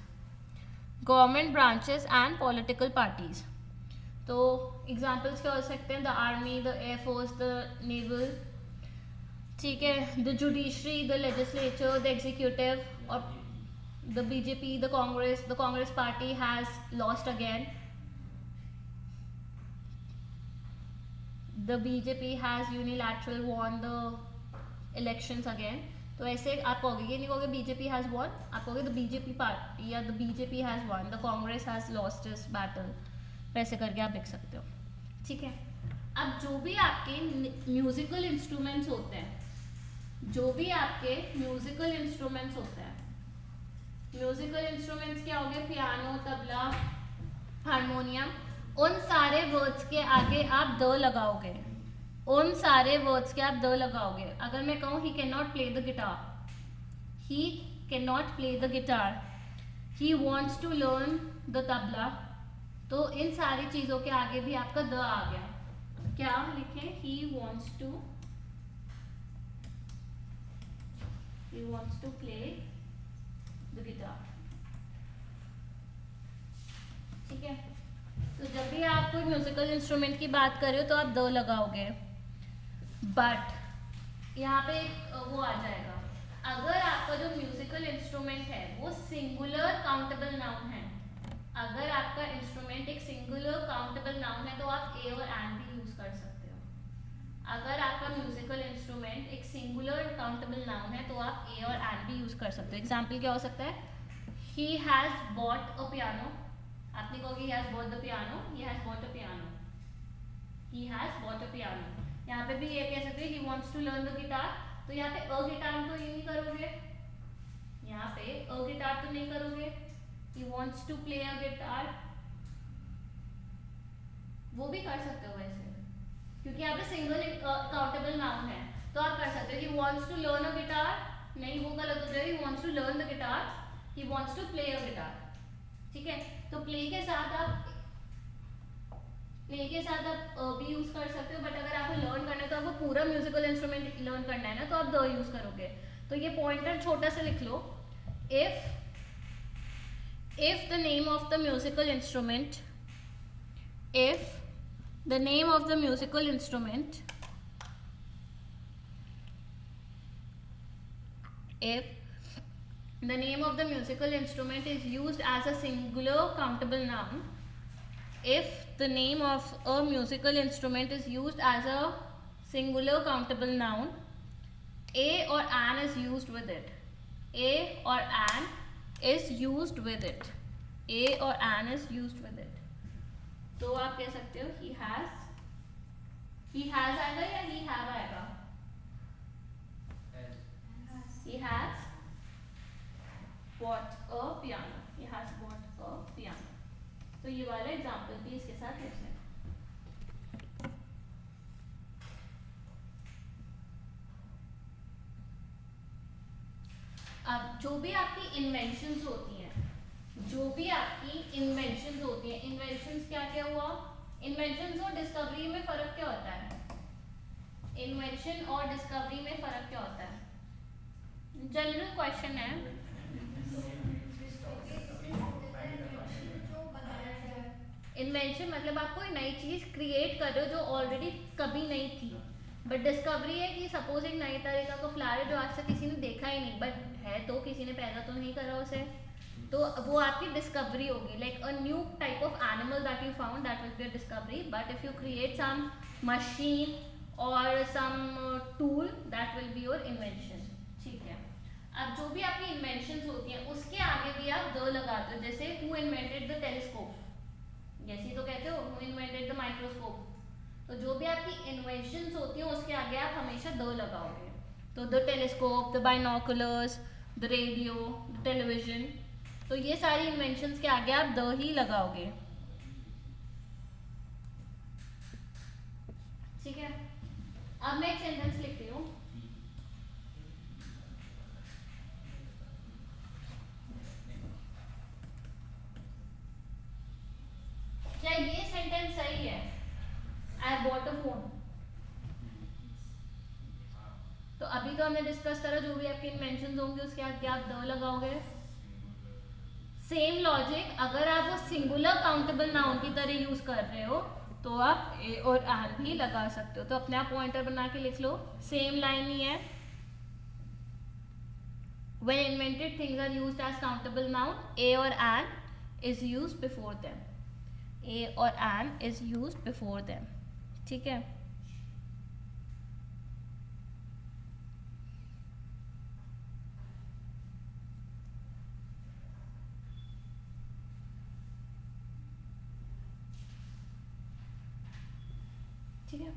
government branches and political parties। तो examples क्या हो सकते हैं, the army, the air force, the naval, ठीक है, the judiciary, the legislature, the executive, और the BJP, the Congress party has lost again, the BJP has unilateral won the elections again. तो ऐसे आप कहोगे, ये नहीं कहोगे बीजेपी हैज वॉन, आप कहोगे द बीजेपी पार्टी या the BJP has won, the Congress has lost this battle, वैसे करके आप लिख सकते हो। ठीक है, अब जो भी आपके म्यूजिकल इंस्ट्रूमेंट्स होते हैं, जो भी आपके म्यूजिकल इंस्ट्रूमेंट्स होते हैं, म्यूजिकल इंस्ट्रूमेंट्स क्या हो गए, पियानो, तबला, हारमोनियम, उन सारे वर्ड्स के आगे आप द लगाओगे, उन सारे वर्ड्स के आप द लगाओगे। अगर मैं कहूँ he can not play the guitar, he can not play the guitar, he wants to learn the tabla, तो इन सारी चीज़ों के आगे भी आपका द आ गया। क्या लिखें, he wants to play the guitar. ठीक है, तो जब भी आप कोई म्यूजिकल इंस्ट्रूमेंट की बात कर रहे हो तो आप द लगाओगे। बट यहाँ पे वो आ जाएगा, अगर आपका जो म्यूजिकल इंस्ट्रूमेंट है वो सिंगुलर काउंटेबल नाउन है, अगर आपका इंस्ट्रूमेंट एक सिंगुलर काउंटेबल नाउन है तो आप ए और एंड भी यूज कर सकते हो। अगर आपका म्यूजिकल इंस्ट्रूमेंट एक सिंगुलर काउंटेबल नाउन है तो आप ए और एंड भी यूज कर सकते हो। एग्जाम्पल क्या हो सकता है, he has bought a piano, आपने कहोगे he has bought the piano, he has bought a piano, he has bought a piano। यहाँ पे भी ये कह सकते हैं he wants to learn the guitar, तो यहाँ पे a guitar तो ये नहीं करोगे, यहाँ पे a guitar तो नहीं करोगे, he wants to play a guitar, वो भी कर सकते हो वैसे, क्योंकि यहाँ पे सिंगल काउंटेबल नाउन है तो आप कर सकते हो। he wants to learn a guitar, नहीं वो गलत हो जाएगा, he wants to learn the guitar, he wants to play a guitar। ठीक है, तो प्ले के साथ आप भी यूज कर सकते हो, बट अगर आपको लर्न करना है तो आपको पूरा म्यूजिकल इंस्ट्रूमेंट लर्न करना है ना, तो आप द यूज करोगे। तो ये पॉइंटर छोटा सा लिख लो, if the name of the musical instrument, if the name of the musical instrument, if the name of the musical instrument is used as a singular countable noun, if the name of a musical instrument is used as a singular countable noun, a or an is used with it, a or an is used with it, a or an is used with it, तो आप कह सकते हो he has आएगा या he have आएगा, he has bought a piano, he has bought a piano। तो ये वाला एग्जाम्पल भी इसके साथ लिख लें। अब जो भी आपकी इन्वेंशंस होती हैं, जो भी आपकी इन्वेंशंस होती हैं, इन्वेंशंस क्या क्या हुआ, इन्वेंशंस और डिस्कवरी में फर्क क्या होता है, इन्वेंशन और डिस्कवरी में फर्क क्या होता है, जनरल क्वेश्चन है। इन्वेंशन मतलब आप कोई नई चीज़ क्रिएट कर रहे हो जो ऑलरेडी कभी नहीं थी, बट डिस्कवरी है कि सपोज एक नई तरीका का फ्लावर है जो आज तक किसी ने देखा ही नहीं, बट है तो किसी ने पैदा तो नहीं करा उसे, तो वो आपकी डिस्कवरी होगी. Like a new type of animal that you found, that will be a discovery. But if you create some machine और some tool, that will be your invention. ठीक है. अब जो भी आपकी इन्वेंशंस होती हैं उसके आगे भी आप द लगाते हो. जैसे हु इन्वेंटेड द टेलीस्कोप, जैसे तो कहते हो हु इन्वेंटेड द माइक्रोस्कोप. तो जो भी आपकी इन्वेंशंस होती हैं उसके आगे आप हमेशा द लगाओगे. तो the telescope, the binoculars, the radio, the television, तो ये सारी इन्वेंशंस के आगे आप द ही लगाओगे. ठीक है. अब मैं एक सेंटेंस लिखती हूँ. क्या ये सेंटेंस सही है? I bought a phone. तो अभी तो हमने डिस्कस करा जो भी आपके इन्वेंशंस होंगे उसके आगे आप द लगाओगे. सेम लॉजिक, अगर आप वो सिंगुलर काउंटेबल नाउन की तरह यूज कर रहे हो तो आप ए और एन भी लगा सकते हो. तो अपने आप पॉइंटर बना के लिख लो. सेम लाइन ही है. When invented things are used as countable noun, a or an is used before them. A or an is used before them. ठीक है. ठीक है.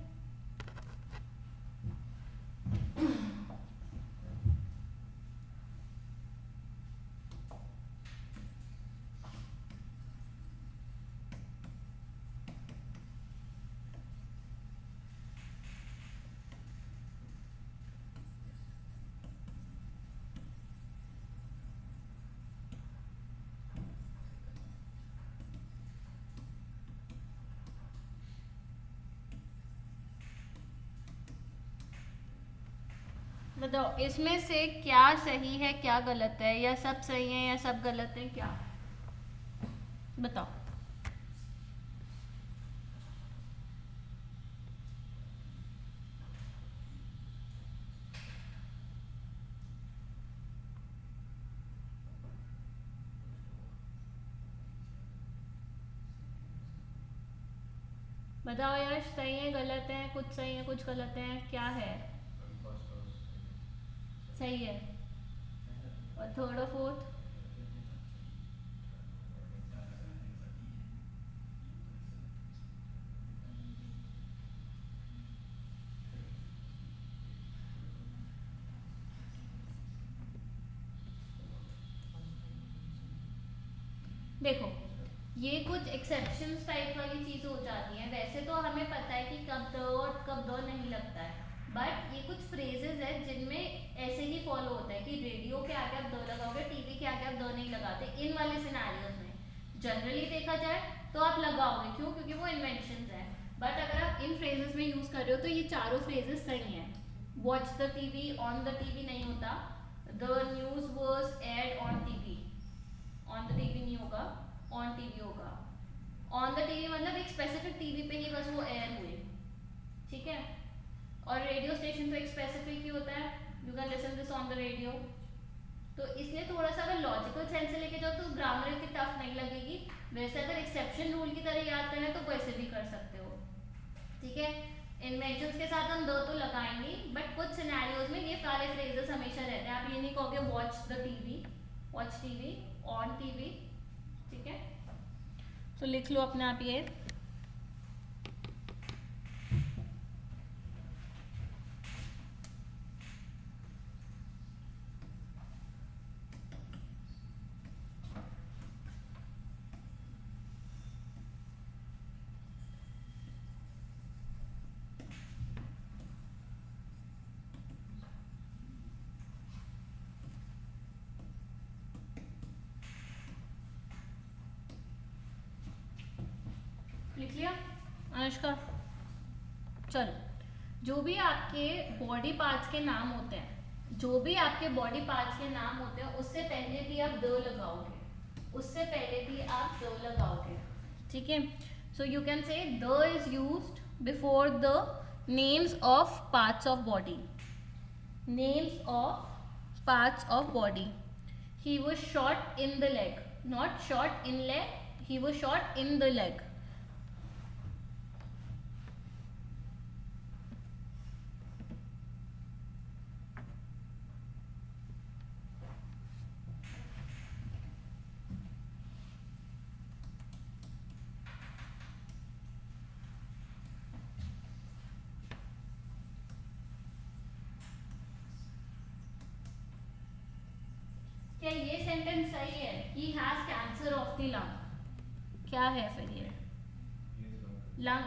बताओ इसमें से क्या सही है क्या गलत है, या सब सही है या सब गलत है, क्या बताओ. बताओ यश, सही है गलत है, कुछ सही है कुछ गलत है, क्या है? सही है. और थर्ड और फोर्थ? देखो ये कुछ एक्सेप्शंस टाइप वाली चीज़ हो जाती है. वैसे तो हमें पता है कि कब द और कब द नहीं लगता है, बट ये कुछ फ्रेजेस है जिनमें ऐसे ही फॉलो होता है कि रेडियो के आगे आप द लगाओगे, टीवी के आगे आप द नहीं लगाते. इन वाले सिनेरियोज में जनरली देखा जाए तो आप लगाओगे. क्यों? क्योंकि वो इन्वेंशंस है. बट अगर आप इन फ्रेजेस में यूज कर रहे हो तो ये चारों फ्रेजेस सही हैं. Watch the TV, on the TV नहीं होता. The news was aired on TV, on the TV नहीं होगा, ऑन टीवी होगा. ऑन द टीवी मतलब एक स्पेसिफिक टीवी पे ही बस वो एयर हुए. ठीक है. और रेडियो स्टेशन तो एक स्पेसिफिक ही होता है, you can listen this on the radio. तो इसलिए थोड़ा सा अगर लॉजिकल सेंस से लेके जाओ तो ग्रामर इतनी टफ नहीं लगेगी. वैसे अगर एक्सेप्शन रूल की तरह याद करना है तो वैसे भी कर सकते हो. ठीक है. इन्वेंशंस के साथ हम दो तो लगाएंगे, बट कुछ सिनेरियोज में ये सारे फ्रेजेस हमेशा रहते हैं. आप ये नहीं कहोगे watch the TV, watch TV, on TV. ठीक है. तो लिख लो अपने आप ये. लिख लिया अनुष्का? चलो, जो भी आपके बॉडी पार्ट्स के नाम होते हैं, जो भी आपके बॉडी पार्ट्स के नाम होते हैं उससे पहले भी आप द लगाओगे, उससे पहले भी आप द लगाओगे. ठीक है, so you can say the is used before the names of parts of body. Names of parts of body. He was shot in the leg. Not shot in leg. He was shot in the leg. क्या ये sentence सही है? He has cancer of the lung. क्या है फिर ये? Lung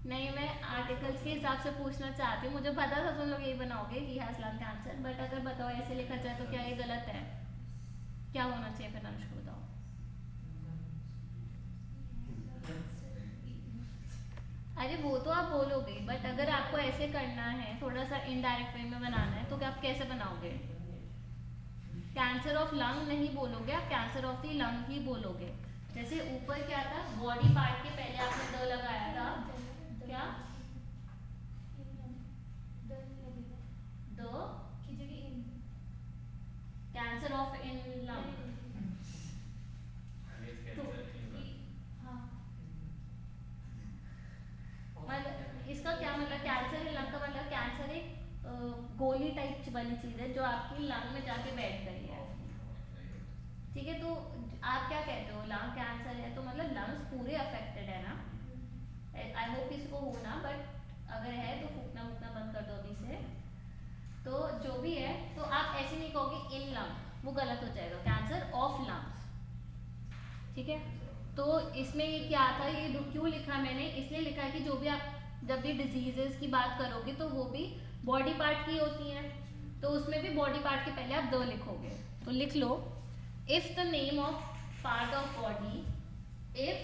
नहीं, मैं आर्टिकल्स के हिसाब से पूछना चाहती हूँ. मुझे पता था तुम लोग यही बनाओगे, he has lung cancer, but अगर बताओ ऐसे लिखा जाए तो क्या ये गलत है? क्या होना चाहिए फिर अनुष्का बताओ. अरे वो तो आप बोलोगे, बट अगर आपको ऐसे करना है, थोड़ा सा इनडायरेक्ट वे में बनाना है, तो क्या आप कैसे बनाओगे? कैंसर ऑफ लंग नहीं बोलोगे, आप कैंसर ऑफ दी लंग ही बोलोगे. जैसे ऊपर क्या था, बॉडी पार्ट के पहले आपने द लगाया था, क्या the cancer of in lung. मतलब इसका क्या मतलब, कैंसर इन लंग का मतलब कैंसर एक गोली टाइप वाली चीज है जो आपकी लंग में जाके बैठ गई है. ठीक है, तो आप क्या कहते हो, लंग कैंसर है तो मतलब लंग्स पूरे अफेक्टेड है ना. आई होप किसी को हो ना, बट अगर है तो फूकना वूकना बंद कर दो अभी से. तो जो भी है, तो आप ऐसे नहीं कहोगे इन लंग, वो गलत हो जाएगा. Cancer of lungs. ठीक है, तो इसमें ये क्या था, ये क्यों लिखा मैंने, इसलिए लिखा है कि जो भी आप जब भी डिजीजेस की बात करोगे तो वो भी बॉडी पार्ट की होती हैं, तो उसमें भी बॉडी पार्ट के पहले आप द लिखोगे. तो लिख लो, if the name of part of body, if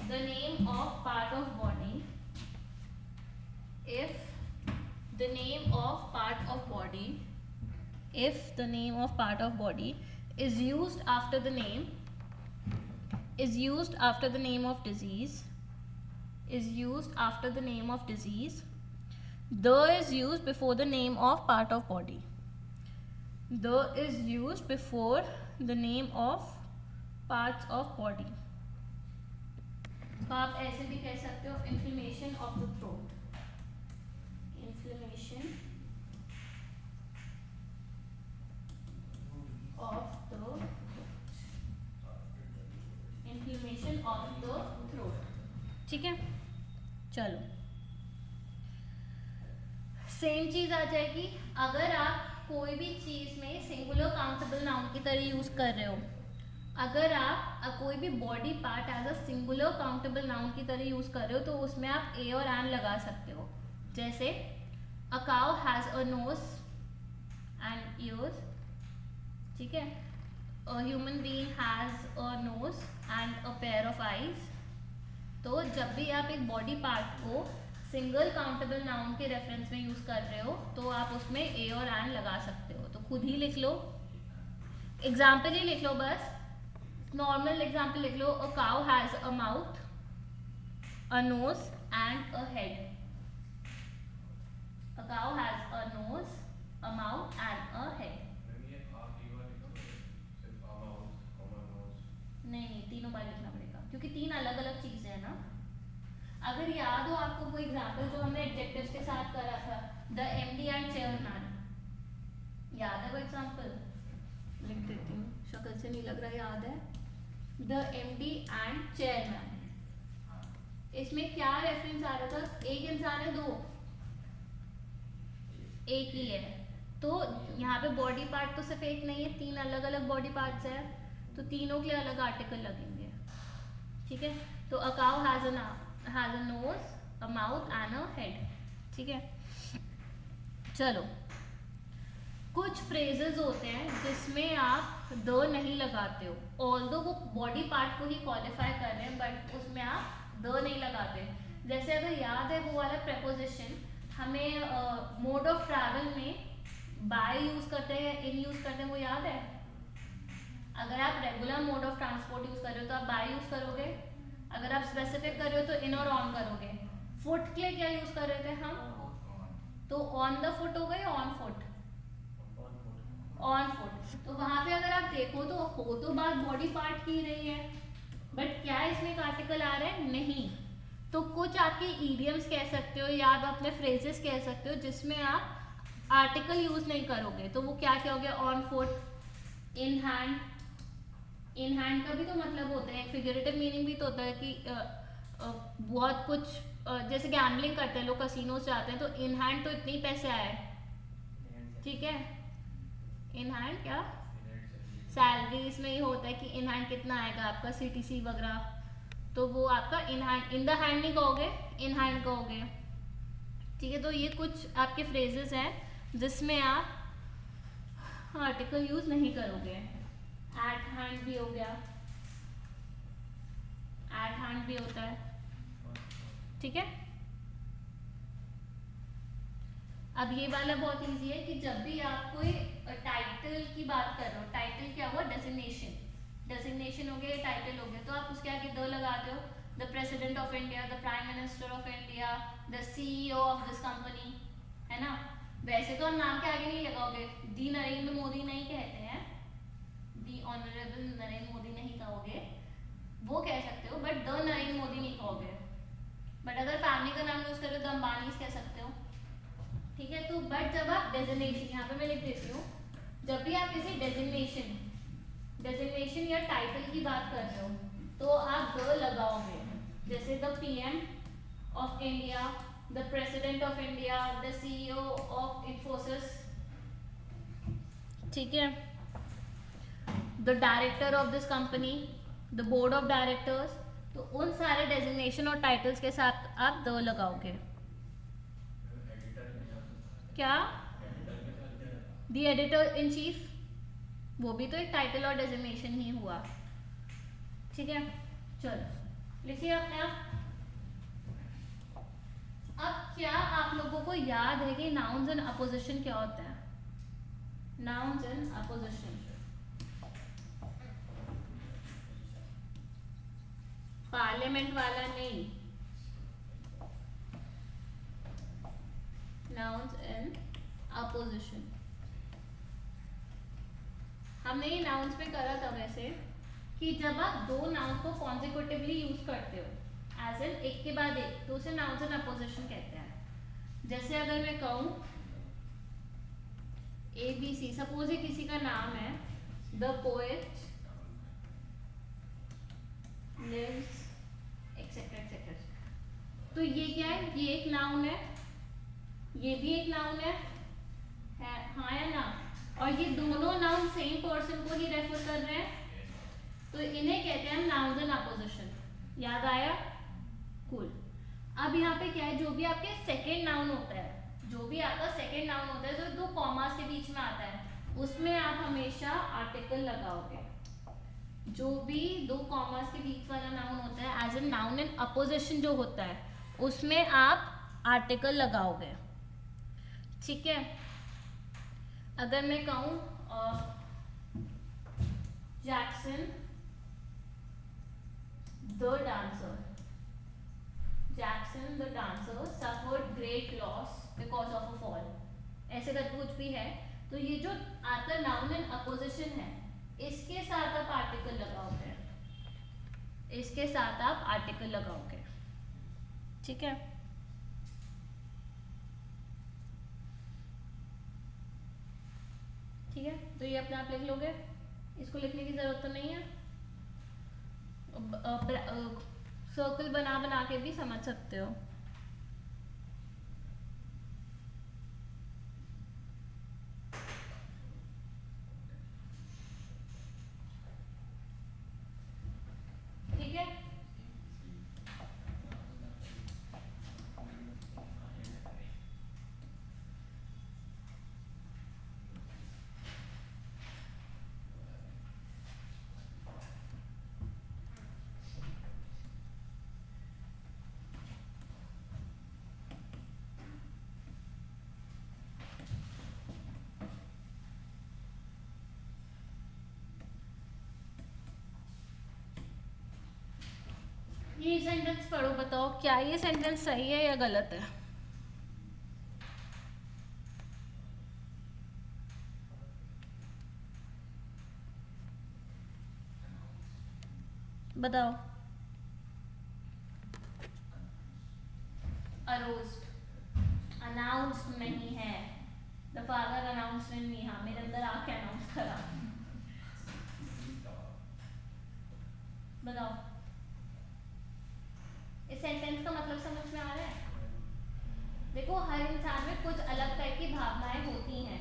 the name of part of body, if the name of part of body, if the name of part of body is used after the name, is used after the name of disease, is used after the name of disease, the is used before the name of part of body, the is used before the name of parts of body. तो आप ऐसे भी कह सकते हो, inflammation of the throat, inflammation of the inflammation of the throat. ठीक है, चलो सेम चीज आ जाएगी. अगर आप कोई भी चीज में सिंगुलर काउंटेबल नाउन की तरह यूज कर रहे हो, अगर आप कोई भी body part as a singular countable noun की तरह यूज कर रहे हो, तो उसमें आप ए और एन लगा सकते हो. जैसे अ cow has a nose and years. ठीक है, a human being has a nose and a pair of eyes. तो जब भी आप एक बॉडी पार्ट को सिंगल काउंटेबल नाउन के रेफरेंस में यूज कर रहे हो, तो आप उसमें ए और एन लगा सकते हो. तो खुद ही लिख लो, एग्जाम्पल ही लिख लो, बस नॉर्मल एग्जाम्पल लिख लो. A cow has a mouth, a nose and a head. A cow has a nose, a mouth and a head. नहीं, तीनों बार लिखना पड़ेगा क्योंकि तीन अलग अलग चीजें हैं ना. अगर याद हो आपको वो एग्जाम्पल जो हमने एडजेक्टिव्स के साथ करा था, द एमडी एंड चेयरमैन, याद है वो एग्जाम्पल? लिख देती हूँ, शक्ल से नहीं लग रहा याद है. द एमडी एंड चेयरमैन, इसमें क्या रेफरेंस आ रहा था? एक इंसान है, दो? एक ही है. तो यहाँ पे बॉडी पार्ट तो सिर्फ एक नहीं है, तीन अलग अलग बॉडी पार्ट्स है, तो तीनों के लिए अलग आर्टिकल लगेंगे. ठीक है, तो अ cow has a nose, a mouth and a head. ठीक है, चलो कुछ फ्रेजेस होते हैं जिसमें आप द नहीं लगाते हो, ऑल्दो वो बॉडी पार्ट को ही क्वालिफाई कर रहे हैं, बट उसमें आप द नहीं लगाते. जैसे अगर याद है वो वाला प्रेपोजिशन हमें मोड ऑफ ट्रैवल में बाय यूज करते हैं, इन यूज करते हैं, वो याद है? अगर आप regular mode of transport use कर रहे हो तो आप बाय यूज करोगे, अगर आप स्पेसिफिक कर रहे हो तो इन और ऑन करोगे। फुट के लिए क्या यूज कर रहे थे हम, तो ऑन द फुट होगा या ऑन फुट, ऑन फुट। तो वहां पे अगर आप देखो तो हो तो बात बॉडी पार्ट की रही है, बट क्या इसमें एक आर्टिकल आ रहा है, नहीं। तो कुछ आपके ईडियम्स कह सकते हो या आप अपने फ्रेजेस कह सकते हो जिसमें आप आर्टिकल यूज नहीं करोगे, तो वो क्या क्या हो गया, on foot, in hand. In hand का भी तो मतलब होता है, फिगरेटिव मीनिंग भी तो होता है कि बहुत कुछ जैसे गैम्बलिंग करते हैं लोग, कसिनो जाते हैं, तो इन हैंड तो इतने ही पैसे आए, ठीक है। इन हैंड क्या, सैलरी इसमें ये होता है कि इन हैंड कितना आएगा आपका, सीटीसी वगैरह, तो वो आपका in hand, in the hand नहीं कहोगे, इन हैंड कहोगे, ठीक है। तो ये कुछ आपके फ्रेजेस हैं जिसमें आप आर्टिकल यूज नहीं करोगे। एट हैंड भी हो गया, एट हैंड भी होता है, ठीक है। अब ये वाला बहुत इजी है कि जब भी आप कोई टाइटल की बात कर रहे हो, टाइटल क्या हुआ, डेजिग्नेशन, डेजिग्नेशन हो गया, टाइटल हो गया, तो आप उसके आगे द लगाते हो, the president of India, the prime minister of India, the CEO of this company, है ना। वैसे तो हम नाम के आगे नहीं लगाओगे, दी नरेंद्र मोदी नहीं कहते हैं, दी ऑनरेबल नरेंद्र मोदी नहीं कहोगे, वो कह सकते हो, बट द नरेंद्र मोदी नहीं कहोगे। बट अगर फैमिली का नाम यूज करो तो अंबानी कह सकते हो, ठीक है। तो बट जब आप डेजिग्नेशन, यहाँ पे मैं लिख देती हूँ, जब भी आप किसी डेजिग्नेशन, डेजिग्नेशन या टाइटल की बात कर रहे हो तो आप द लगाओगे, जैसे the PM of India, the president of India, the CEO of Infosys, ठीक है, the director of this company, the board of directors, तो उन सारे डेजिग्नेशन और टाइटल्स के साथ आप द लगाओगे। क्या, द एडिटर इन चीफ, वो भी तो एक टाइटल और डेजिग्नेशन ही हुआ, ठीक है। चलो लिखिए अपने आप। अब क्या आप लोगों को याद है कि नाउन्स एंड अपोजिशन क्या होता है, नाउन्स एंड अपोजिशन, पार्लियामेंट वाला नहीं, नाउन्स एंड अपोजिशन। हमने ये नाउन्स पे करा था वैसे कि जब आप दो नाउन्स को कॉन्सिक्यूटिवली यूज करते हो एज एन एक के बाद एक, तो उसे नाउन्स एंड अपोजिशन कहते हैं। जैसे अगर मैं कहूँ ABC, सपोज ये किसी का नाम है, the poet lives etcetera etcetera, तो ये क्या है, ये एक नाउन है, ये भी एक नाउन है, हाँ या ना, और ये दोनों नाउन सेम पर्सन को ही रेफर कर रहे हैं, तो इन्हें कहते हैं हम नाउन्स एंड अपोजिशन। याद आया, कूल। अब यहाँ पे क्या है, जो भी आपके सेकेंड नाउन होता है, जो भी आपका सेकेंड नाउन होता है जो दो कॉमास के बीच में आता है, उसमें आप हमेशा आर्टिकल लगाओगे। जो भी दो कॉमास के बीच वाला नाउन होता है as a noun and apposition जो होता है, उसमें आप आर्टिकल लगाओगे, ठीक है। अगर मैं कहूँ Jackson the dancer, Jackson the dancer suffered great loss because of a fall, ऐसे करके कुछ भी है, तो ये जो आपका नाउन एंड अपोजिशन है, इसके साथ आप आर्टिकल लगाओगे, इसके साथ आप आर्टिकल लगाओगे, ठीक है। ठीक है, तो ये अपने आप लिख लोगे, इसको लिखने की जरूरत तो नहीं है, सर्कल बना बना के भी समझ सकते हो। ठीक है, ये सेंटेंस पढ़ो, बताओ क्या ये सेंटेंस सही है या गलत है। बताओ। अरोस्ट अनाउंस्ड नहीं है। द फादर अनाउंस्ड इन मी, हाँ मेरे अंदर आके अनाउंस करा। बताओ इस सेंटेंस का मतलब समझ में आ रहा है। देखो हर इंसान में कुछ अलग टाइप की भावनाएं होती हैं।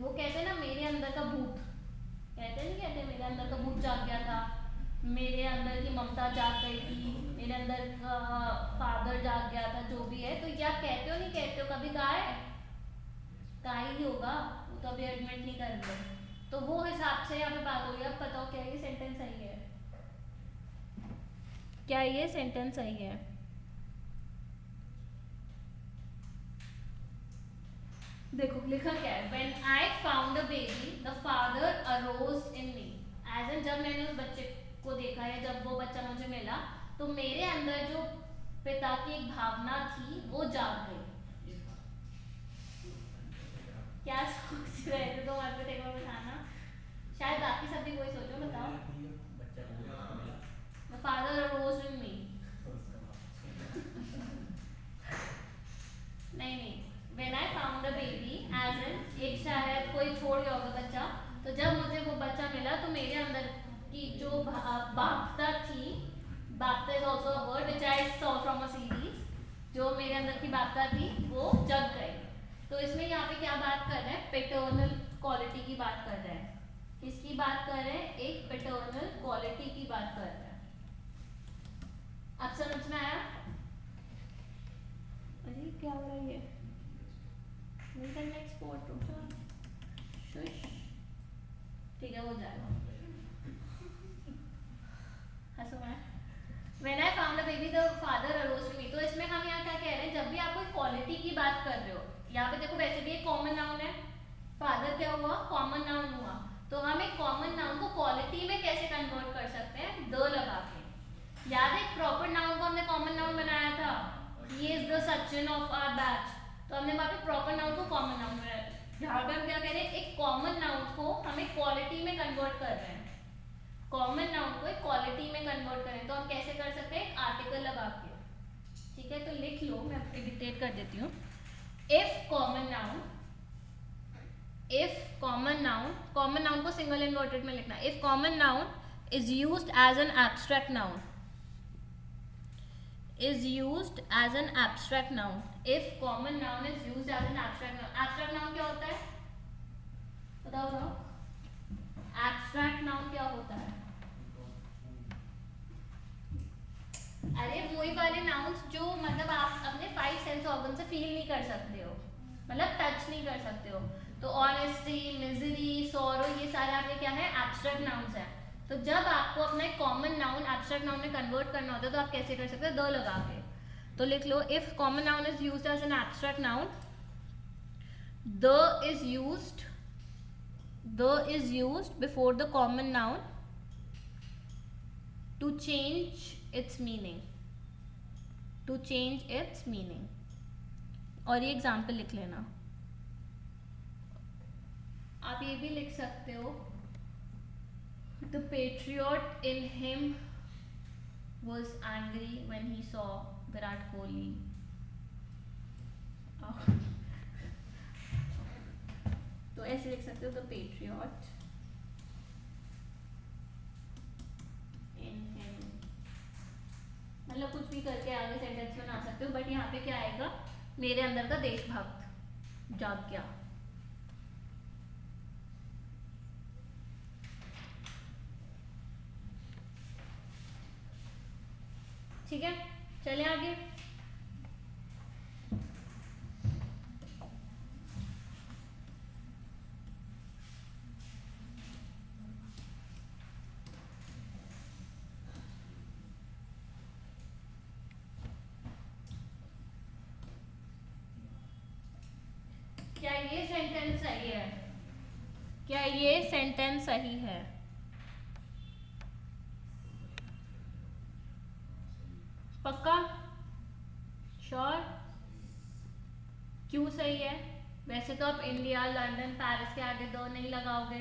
वो कहते हैं ना मेरे अंदर का भूत, कहते नहीं कहते मेरे अंदर का भूत जाग गया था, मेरे अंदर की ममता जाग गई थी, मेरे अंदर का फादर जाग गया था, जो भी है। तो या कहते हो नहीं कहते हो, कभी कहा है, कहा ही होगा, वो तो अभी एडमिट नहीं कर रहे। तो वो हिसाब से यहाँ पे बात हो गई। अब बताओ क्या ये सेंटेंस सही है, क्या ये सेंटेंस सही है। देखो लिखा क्या है, When I found the baby, the father arose in me. As in जब मैंने उस बच्चे को देखा या जब वो बच्चा मुझे मिला, तो मेरे अंदर जो पिता की एक भावना थी वो जाग गई। क्या सोच रहे थे तुम तो देखो बताना, शायद बाकी सब भी वही सोचो। बताओ। The father arose in me. नहीं When I found the baby, as in एक शायद कोई छोड़ गया होगा बच्चा, तो जब मुझे वो बच्चा मिला तो मेरे अंदर की जो बापता थी, बापता is also a word which I saw from a series, जो मेरे अंदर की बापता थी वो जग गई। तो इसमें यहाँ पे क्या बात कर रहे हैं, पेटर्नल क्वालिटी की बात कर रहे हैं। किसकी बात कर रहे हैं, एक पेटर्नल क्वालिटी की बात कर रहे हैं। अब समझ में आया। अरे क्या हो रहा है, एक्सपोर्ट ठीक है हो जाएगा। When I found a baby, the father arose to me. तो इसमें हम यहाँ क्या कह रहे हैं, जब भी आप कोई क्वालिटी की बात कर रहे हो, यहाँ पे देखो वैसे भी एक कॉमन नाउन है, फादर क्या हुआ, कॉमन नाउन हुआ। तो हम एक कॉमन नाउन को क्वालिटी में कैसे कन्वर्ट कर सकते हैं, द लगा के। याद है प्रॉपर नाउन को हमने कॉमन नाउन बनाया था, he is the Sachin of our batch, तो हमने वहाँ पे प्रॉपर नाउन को कॉमन नाउन बनाया। यहाँ पे हम क्या कह रहे हैं, एक कॉमन नाउन को हमें क्वालिटी में कन्वर्ट कर रहे हैं। कॉमन नाउन को एक क्वालिटी में कन्वर्ट करें तो हम कैसे कर सकते हैं, आर्टिकल लगा के। ठीक है तो लिख लो, मैं डिक्टेट कर देती हूँ। इफ कॉमन नाउन को सिंगल इन्वर्टेड में लिखना। If common noun is used as an abstract noun, is used as an abstract noun. If common noun is used as an abstract noun. Abstract noun क्या होता है, बताओ। Abstract noun क्या होता है, अरे वही वाले nouns जो मतलब आप अपने 5 सेंस ऑर्गन से फील नहीं कर सकते हो, मतलब टच नहीं कर सकते हो। तो ऑनेस्टी, मिजरी, सॉरो, ये सारे आपके क्या है, एब्स्ट्रैक्ट नाउन्स हैं। तो जब आपको अपना एक कॉमन नाउन एब्स्ट्रैक्ट नाउन में कन्वर्ट करना होता है तो आप कैसे कर सकते हो, द लगा के। तो लिख लो, if common noun is used as an abstract noun, the is used before the common noun to change its meaning. और ये एग्जाम्पल लिख लेना। आप ये भी लिख सकते हो, The patriot in him was angry when he saw Virat Kohli. तो ऐसे लिख सकते हो, The patriot in him, मतलब कुछ भी करके आगे सेंटेंस बना सकते हो, बट यहाँ पे क्या आएगा, मेरे अंदर का देशभक्त जाग गया। ठीक है चले आगे। क्या ये सेंटेंस सही है, क्या ये सेंटेंस सही है। क्यों सही है? वैसे तो आप इंडिया, लंदन, पेरिस के आगे द नहीं लगाओगे,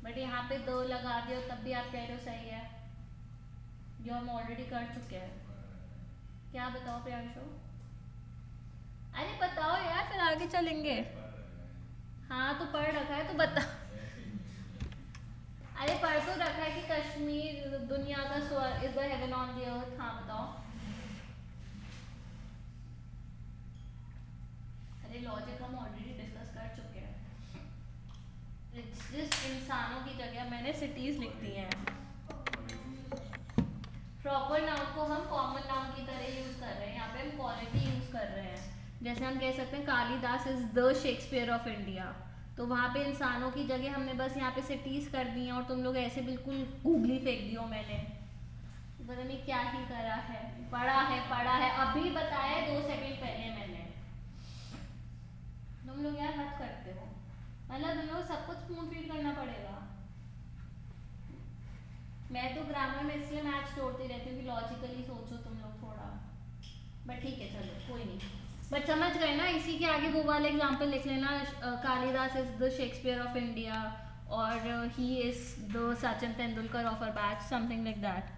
बट यहाँ पे द लगा दिया तब भी आप कह रहे हो सही है, जो हम ऑलरेडी कर चुके हैं। क्या बताओ प्रियांशु? अरे बताओ यार, फिर आगे चलेंगे। हाँ तो पढ़ रखा है तो बता। अरे पढ़ तो रखा है कि कश्मीर दुनिया का स्वर्ग, is the heaven on the earth. हाँ बताओ। अरे लॉजिक हम ऑलरेडी डिस्कस कर चुके हैं। इट्स जस्ट इंसानों की जगह मैंने सिटीज लिख दी हैं। प्रॉपर नाउन को हम कॉमन नाउन की तरह यूज कर रहे हैं, यहाँ पे हम क्वालिटी यूज कर रहे हैं। जैसे हम कह सकते हैं Kalidas is the Shakespeare of India, तो वहाँ पे इंसानों की जगह हमने बस यहाँ पे सिटीज कर दी हैं और तुम लोग ऐसे बिल्कुल गूगली फेंक दियो। मैंने पता नहीं क्या ही करा है, पढ़ा है अभी बताया 2 सेकंड पहले मैंने। तुम लोग यार हद करते हो, मतलब तुम लोग सब कुछ स्पून फीड करना पड़ेगा। मैं तो ग्रामर में इसलिए मैथ्स जोड़ती रहती हूँ कि लॉजिकली सोचो तुम लोग थोड़ा, बट ठीक है चलो कोई नहीं। बट समझ गए ना, इसी के आगे वो वाले एग्जाम्पल लिख लेना, Kalidas is the Shakespeare of India और he is the Sachin Tendulkar of our batch, something like that.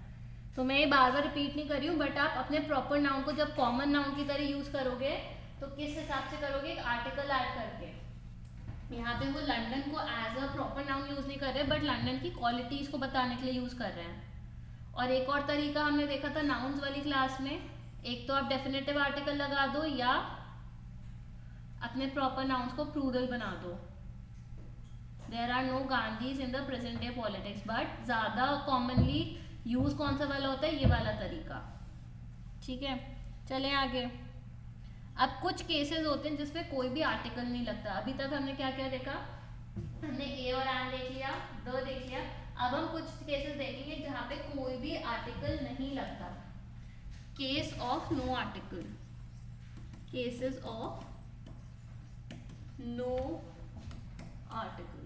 तो मैं ये बार बार रिपीट नहीं कर रही हूँ, बट आप अपने प्रॉपर नाउन को जब कॉमन नाउन की तरह यूज करोगे तो किस हिसाब से करोगे? एक आर्टिकल ऐड करके। यहाँ पे वो लंदन को as a proper noun use नहीं कर रहे, बट लंदन की क्वालिटीज को बताने के लिए यूज कर रहे हैं। और एक और तरीका हमने देखा था नाउन्स वाली क्लास में, एक तो आप डेफिनेटिव आर्टिकल लगा दो या अपने प्रॉपर नाउन्स को प्लूरल बना दो। There are no Gandhis in the present day politics, but ज्यादा कॉमनली यूज कौन सा वाला होता है? ये वाला तरीका। ठीक है, चलें आगे। अब कुछ केसेस होते हैं जिसमें कोई भी आर्टिकल नहीं लगता। अभी तक हमने क्या क्या देखा? हमने ए और एन देख लिया, द देख लिया। अब हम कुछ केसेस देखेंगे जहां पे कोई भी आर्टिकल नहीं लगता। Case of no article, cases of no article.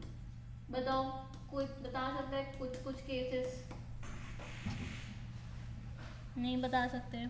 बताओ, कोई बता सकता है कुछ केसेस? नहीं बता सकते।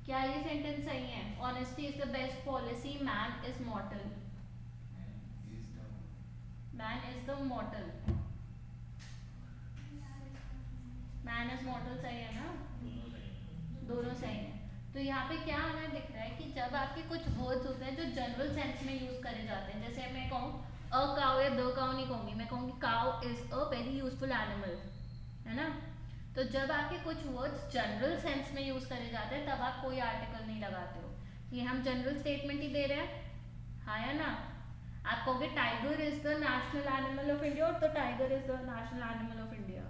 क्या ये सेंटेंस सही है? Honesty is the best policy, man is मॉर्टल। Man is the मॉर्टल, man is मॉर्टल सही है ना? दोनों सही है। तो यहाँ पे क्या हमें दिख रहा है कि जब आपके कुछ वर्ड्स होते हैं जो जनरल सेंस में यूज करे जाते हैं, जैसे मैं कहूँ अ काउ या द काउ नहीं कहूँगी, मैं कहूँगी cow is a very useful animal, है ना? तो जब आपके कुछ वर्ड्स जनरल सेंस में यूज करे जाते हैं तब आप कोई आर्टिकल नहीं लगाते हो। ये हम जनरल स्टेटमेंट ही दे रहे हैं, हाँ या ना? आप कहोगे tiger is the national animal of India, तो tiger is the national animal of India.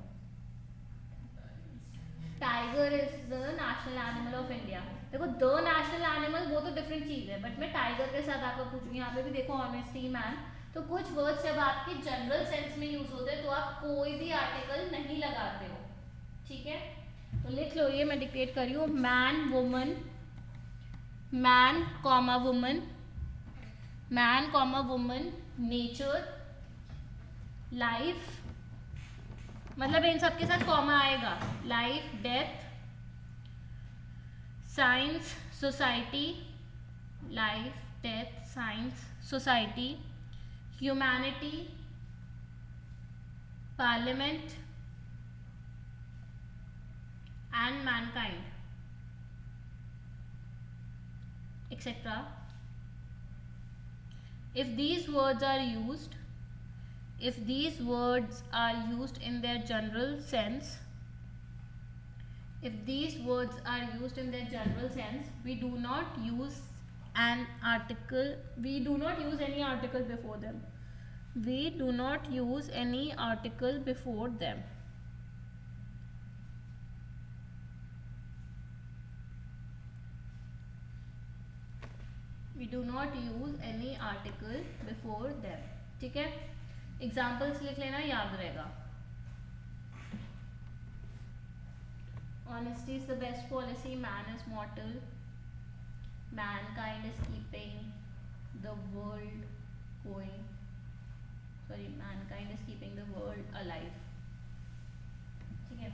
Tiger is the national animal of India. देखो द नेशनल एनिमल वो तो डिफरेंट चीज है, बट मैं टाइगर के साथ आपको पूछूंगी। यहाँ पे भी देखो ऑनेस्टी, मैन। तो कुछ वर्ड्स जब आपके जनरल सेंस में यूज होते हैं तो आप कोई भी आर्टिकल नहीं लगाते हो, ठीक है? तो लिख लो, ये मैं डिक्टेट कर रही हूँ, man woman, man comma woman, man comma woman, nature, life, मतलब इन सब के साथ कॉमा आएगा, life, death, science, society, life, death, science, society, humanity, parliament and mankind, etc. If these words are used, if these words are used in their general sense, if these words are used in their general sense, we do not use an article, we do not use any article before them, we do not use any article before them. We do not use any article before them. ठीक है, examples लिख लेना, याद रहेगा। Honesty is the best policy. Man is mortal. Mankind is keeping the world going. Sorry, mankind is keeping the world alive. ठीक है,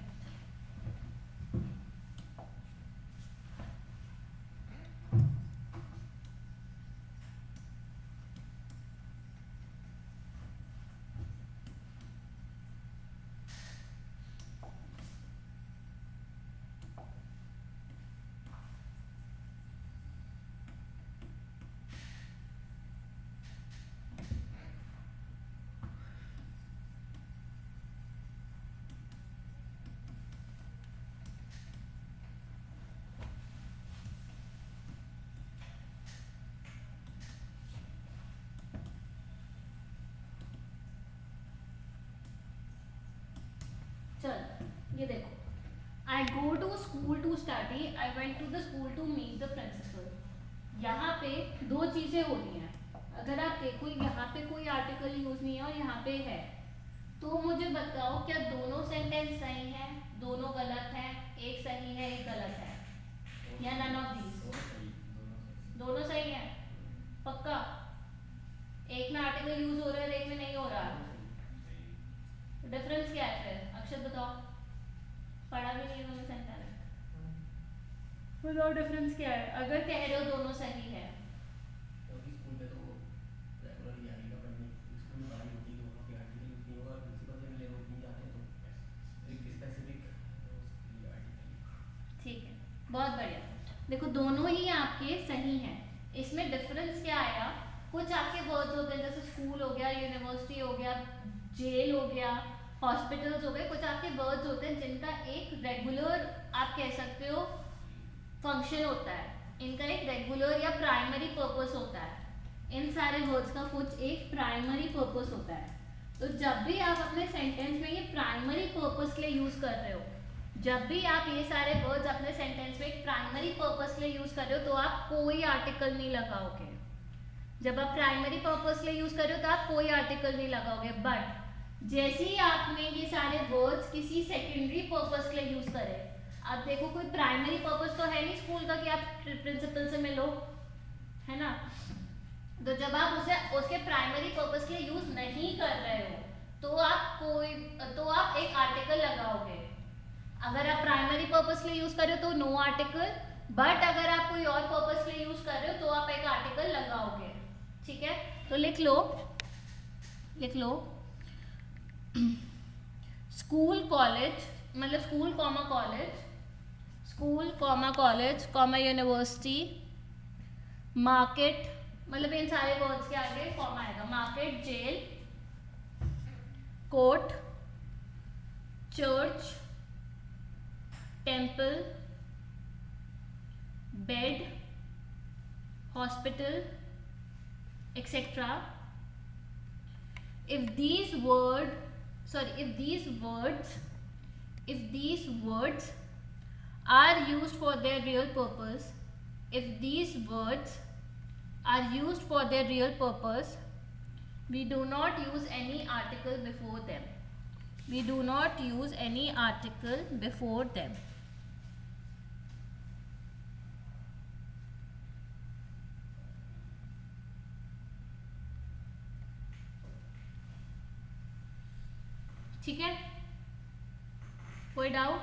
चल ये देखो, I go to school to study. I went to the school to meet the principal. यहाँ पे दो चीजें हो रही हैं। अगर आप देखो यहाँ पे कोई आर्टिकल यूज नहीं है और यहाँ पे है, तो मुझे बताओ क्या दोनों सेंटेंस सही हैं, दोनों गलत हैं, एक सही है एक गलत है, या नन ऑफ दीज? दोनों सही है, पक्का? एक में आर्टिकल यूज हो रहा है, एक में नहीं हो रहा। डिफरेंस क्या है फिर? अक्षर बताओ, पढ़ा भी नहीं दोनों सेंटेंस, बताओ डिफरेंस क्या है अगर कह रहे हो दोनों सही है? स्कूल में तो रेगुलर ही आएगा पढ़ने, स्कूल में पढ़ाई होती है, वहाँ पे आर्टिकल यूज नहीं होगा, प्रिंसिपल से मिले वो नहीं जाते हैं तो एक स्पेसिफिक आर्टिकल। ठीक है, बहुत बढ़िया। देखो दोनों ही आपके सही हैं। इसमें डिफरेंस क्या आया, कुछ आपके वर्ड्स होते हैं जैसे स्कूल हो गया, यूनिवर्सिटी हो गया, जेल हो गया, हॉस्पिटल्स हो गए, कुछ आपके वर्ड्स होते हैं जिनका एक रेगुलर आप कह सकते हो फंक्शन होता है, इनका एक रेगुलर या प्राइमरी पर्पस होता है। इन सारे वर्ड्स का कुछ एक प्राइमरी पर्पस होता है। तो जब भी आप अपने सेंटेंस में ये प्राइमरी पर्पस के लिए यूज कर रहे हो, जब भी आप ये सारे वर्ड्स अपने सेंटेंस में एक प्राइमरी पर्पस के लिए यूज कर रहे हो, तो आप कोई आर्टिकल नहीं लगाओगे। जब आप प्राइमरी पर्पस के लिए यूज कर रहे हो तो आप कोई आर्टिकल नहीं लगाओगे। बट जैसे ही आपने ये सारे वर्ड्स किसी सेकेंडरी पर्पस के लिए यूज करें, आप देखो कोई प्राइमरी पर्पस तो है नहीं स्कूल का कि आप प्रिंसिपल से मिलो, है ना? तो जब आप उसे उसके प्राइमरी पर्पस के लिए यूज नहीं कर रहे हो तो आप एक आर्टिकल लगाओगे। अगर आप प्राइमरी पर्पस के लिए यूज कर रहे हो तो नो आर्टिकल, बट अगर आप कोई और पर्पस के लिए यूज कर रहे हो तो आप एक आर्टिकल लगाओगे। ठीक है, तो लिख लो स्कूल कॉलेज, मतलब school comma college, school comma college comma university, market, मतलब इन सारे वर्ड्स के आगे कॉमा आएगा, market, jail, court, church, temple, bed, hospital, etc. If these words are used for their real purpose, we do not use any article before them. ठीक है, कोई doubt?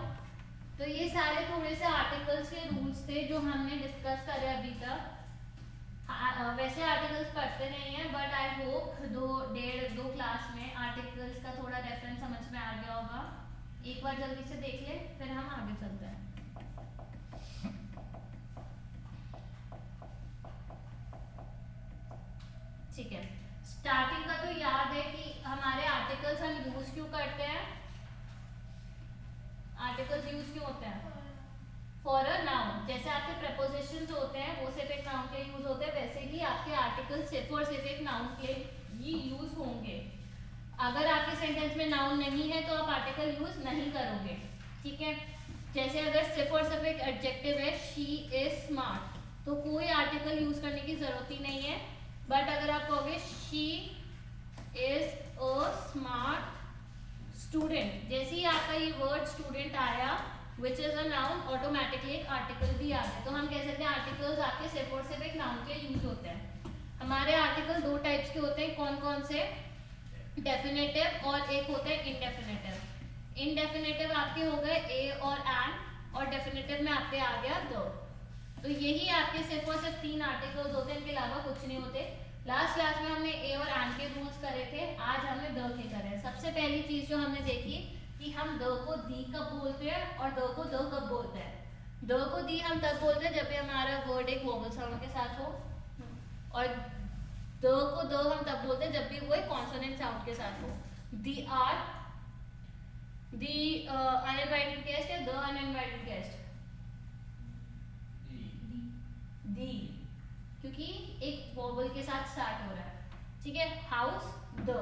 तो ये सारे थोड़े से आर्टिकल्स के रूल्स थे जो हमने डिस्कस करे अभी तक। वैसे आर्टिकल्स पढ़ते नहीं हैं, बट आई होप दो क्लास में आर्टिकल्स का थोड़ा रेफरेंस समझ में आ गया होगा। एक बार जल्दी से देख ले, फिर हम आगे चलते हैं। ठीक है, स्टार्टिंग का तो याद है कि हमारे आर्टिकल्स हम यूज क्यों करते हैं? आर्टिकल्स यूज क्यों होते हैं? For a noun. जैसे आपके प्रपोजिशंस होते हैं वो सिर्फ एक नाउन के यूज होते हैं, वैसे ही आपके आर्टिकल्स सिर्फ और सिर्फ एक नाउन के ही यूज होंगे। अगर आपके सेंटेंस में नाउन नहीं है तो आप आर्टिकल यूज नहीं करोगे। ठीक है, जैसे अगर सिर्फ और सिर्फ एक एडजेक्टिव है, शी इज स्मार्ट, तो कोई आर्टिकल यूज करने की जरूरत ही नहीं है। बट अगर आप कहोगे she is a smart student, जैसे ही आपका ये वर्ड स्टूडेंट आया which is a noun, automatically एक आर्टिकल भी आ गया। तो हम कह सकते हैं आर्टिकल्स आपके सिर्फ और सिर्फ एक नाउन के लिए यूज होते हैं। हमारे आर्टिकल दो टाइप्स के होते हैं, कौन कौन से? डेफिनेटिव और एक होता है इनडेफिनेटिव। इनडेफिनेटिव आपके हो गए ए और एन, और डेफिनेटिव में आपके आ गया द। तो यही आपके सिर्फ और सिर्फ तीन आर्टिकल्स होते हैं, इनके अलावा कुछ नहीं होते। लास्ट क्लास में हमने ए और एन के रूल्स करे थे, आज हमने द के करे हैं। सबसे पहली चीज जो हमने देखी कि हम द को दी कब बोलते हैं और द को द कब बोलते हैं। द को दी हम तब बोलते हैं जब भी हमारा वर्ड एक वोवल साउंड के साथ हो, और द को द हम तब बोलते हैं जब भी वो एक कॉन्सोनेंट साउंड के साथ हो। दी आर, दी अनइनवाइटेड गेस्ट या द अनइनवाइटेड गेस्ट? दी, क्योंकि एक वोवल के साथ स्टार्ट हो रहा है, ठीक है। हाउस, द,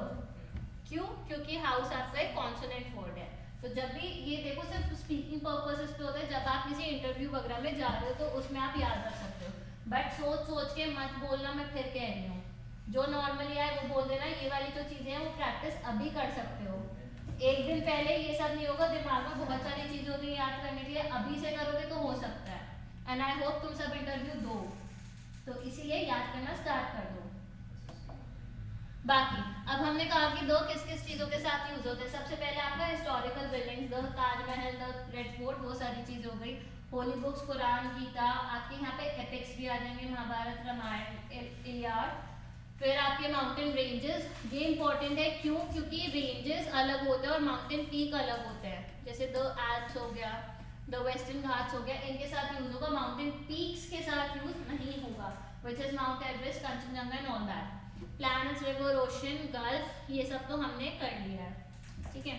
क्यों? क्योंकि हाउस आपका एक कॉन्सोनेंट वर्ड है। तो जब भी ये देखो सिर्फ स्पीकिंग पर्पसेस पे होता है, जब आप किसी इंटरव्यू वगैरह में जा रहे हो तो उसमें आप याद रख सकते हो, बट सोच सोच के मत बोलना मैं फिर कह रही हूँ। जो नॉर्मली आए वो बोल देना। ये वाली जो चीजें हैं वो प्रैक्टिस अभी कर सकते हो, एक दिन पहले ये सब नहीं होगा। दिमाग में बहुत सारी चीजें होती है याद करने के लिए, अभी से करोगे तो हो सकता है। एंड आई होप तुम सब इंटरव्यू दो, तो इसीलिए याद करना स्टार्ट कर दो। बाकी अब हमने कहा कि दो किस किस चीजों के साथ यूज होते हैं। सबसे पहले आपका historical buildings, the Taj Mahal, the red fort, वो सारी चीजें हो गई। होली बुक्स, कुरान, गीता, आपके यहाँ पे एपिक्स भी आ जाएंगे, महाभारत, रामायण, इलियाड। फिर आपके माउंटेन रेंजेस, ये इंपॉर्टेंट है, क्यों? क्योंकि रेंजेस अलग होते हैं और माउंटेन पीक अलग होते हैं। जैसे द एल्प्स हो गया, द वेस्टर्न घाट्स हो गया, इनके साथ यूज होगा। माउंटेन पीक्स के साथ यूज नहीं होगा, which is mount Everest, Kanchenjunga and all that. Planets, river, ocean, gulf, ये सब तो हमने कर लिया है, ठीक है।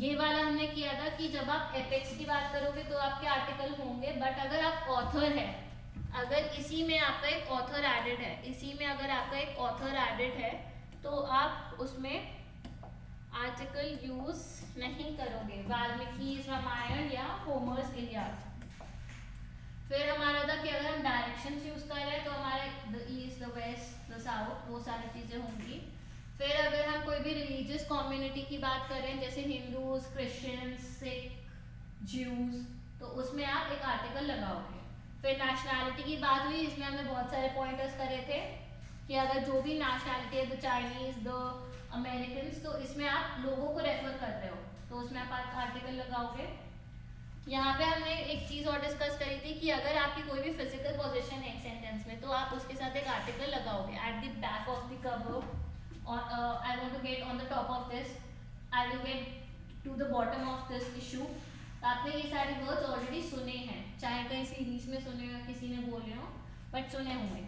ये वाला हमने किया था कि जब आप एपेक्स की बात करोगे तो आपके आर्टिकल होंगे, बट अगर आप ऑथर है, अगर इसी में आपका एक ऑथर एडेड है, इसी में अगर आपका एक ऑथर एडेड है, तो आप उसमें आर्टिकल यूज नहीं करोगे। वाल्मीकि रामायण या होमर्स इलियाड। फिर हमारा था कि अगर हम डायरेक्शंस यूज कर रहे हैं तो हमारे the east, the west, the south, वो सारी चीजें होंगी। फिर अगर हम कोई भी रिलीजियस कम्युनिटी की बात करें, जैसे हिंदूज, क्रिश्चियंस, सिख, ज्यूज, तो उसमें आप एक आर्टिकल लगाओगे। फिर नेशनैलिटी की बात हुई, इसमें हमने बहुत सारे पॉइंटर्स करे थे कि अगर जो भी नेशनैलिटी है, द चाइनीज, द अमेरिकन, तो इसमें आप लोगों को रेफर कर रहे हो तो उसमें आप आर्टिकल लगाओगे। यहाँ पे हमने एक चीज और डिस्कस करी थी कि अगर आपकी कोई भी फिजिकल पोजीशन है एक सेंटेंस में, तो आप उसके साथ एक आर्टिकल लगाओगे। At the back of the cover, I want to get on the top of this, I will get to the bottom of this issue. आपने ये सारे वर्ड्स ऑलरेडी सुने हैं, चाहे कहीं सीरीज में सुने हो, किसी ने बोले हो, बट सुने होंगे।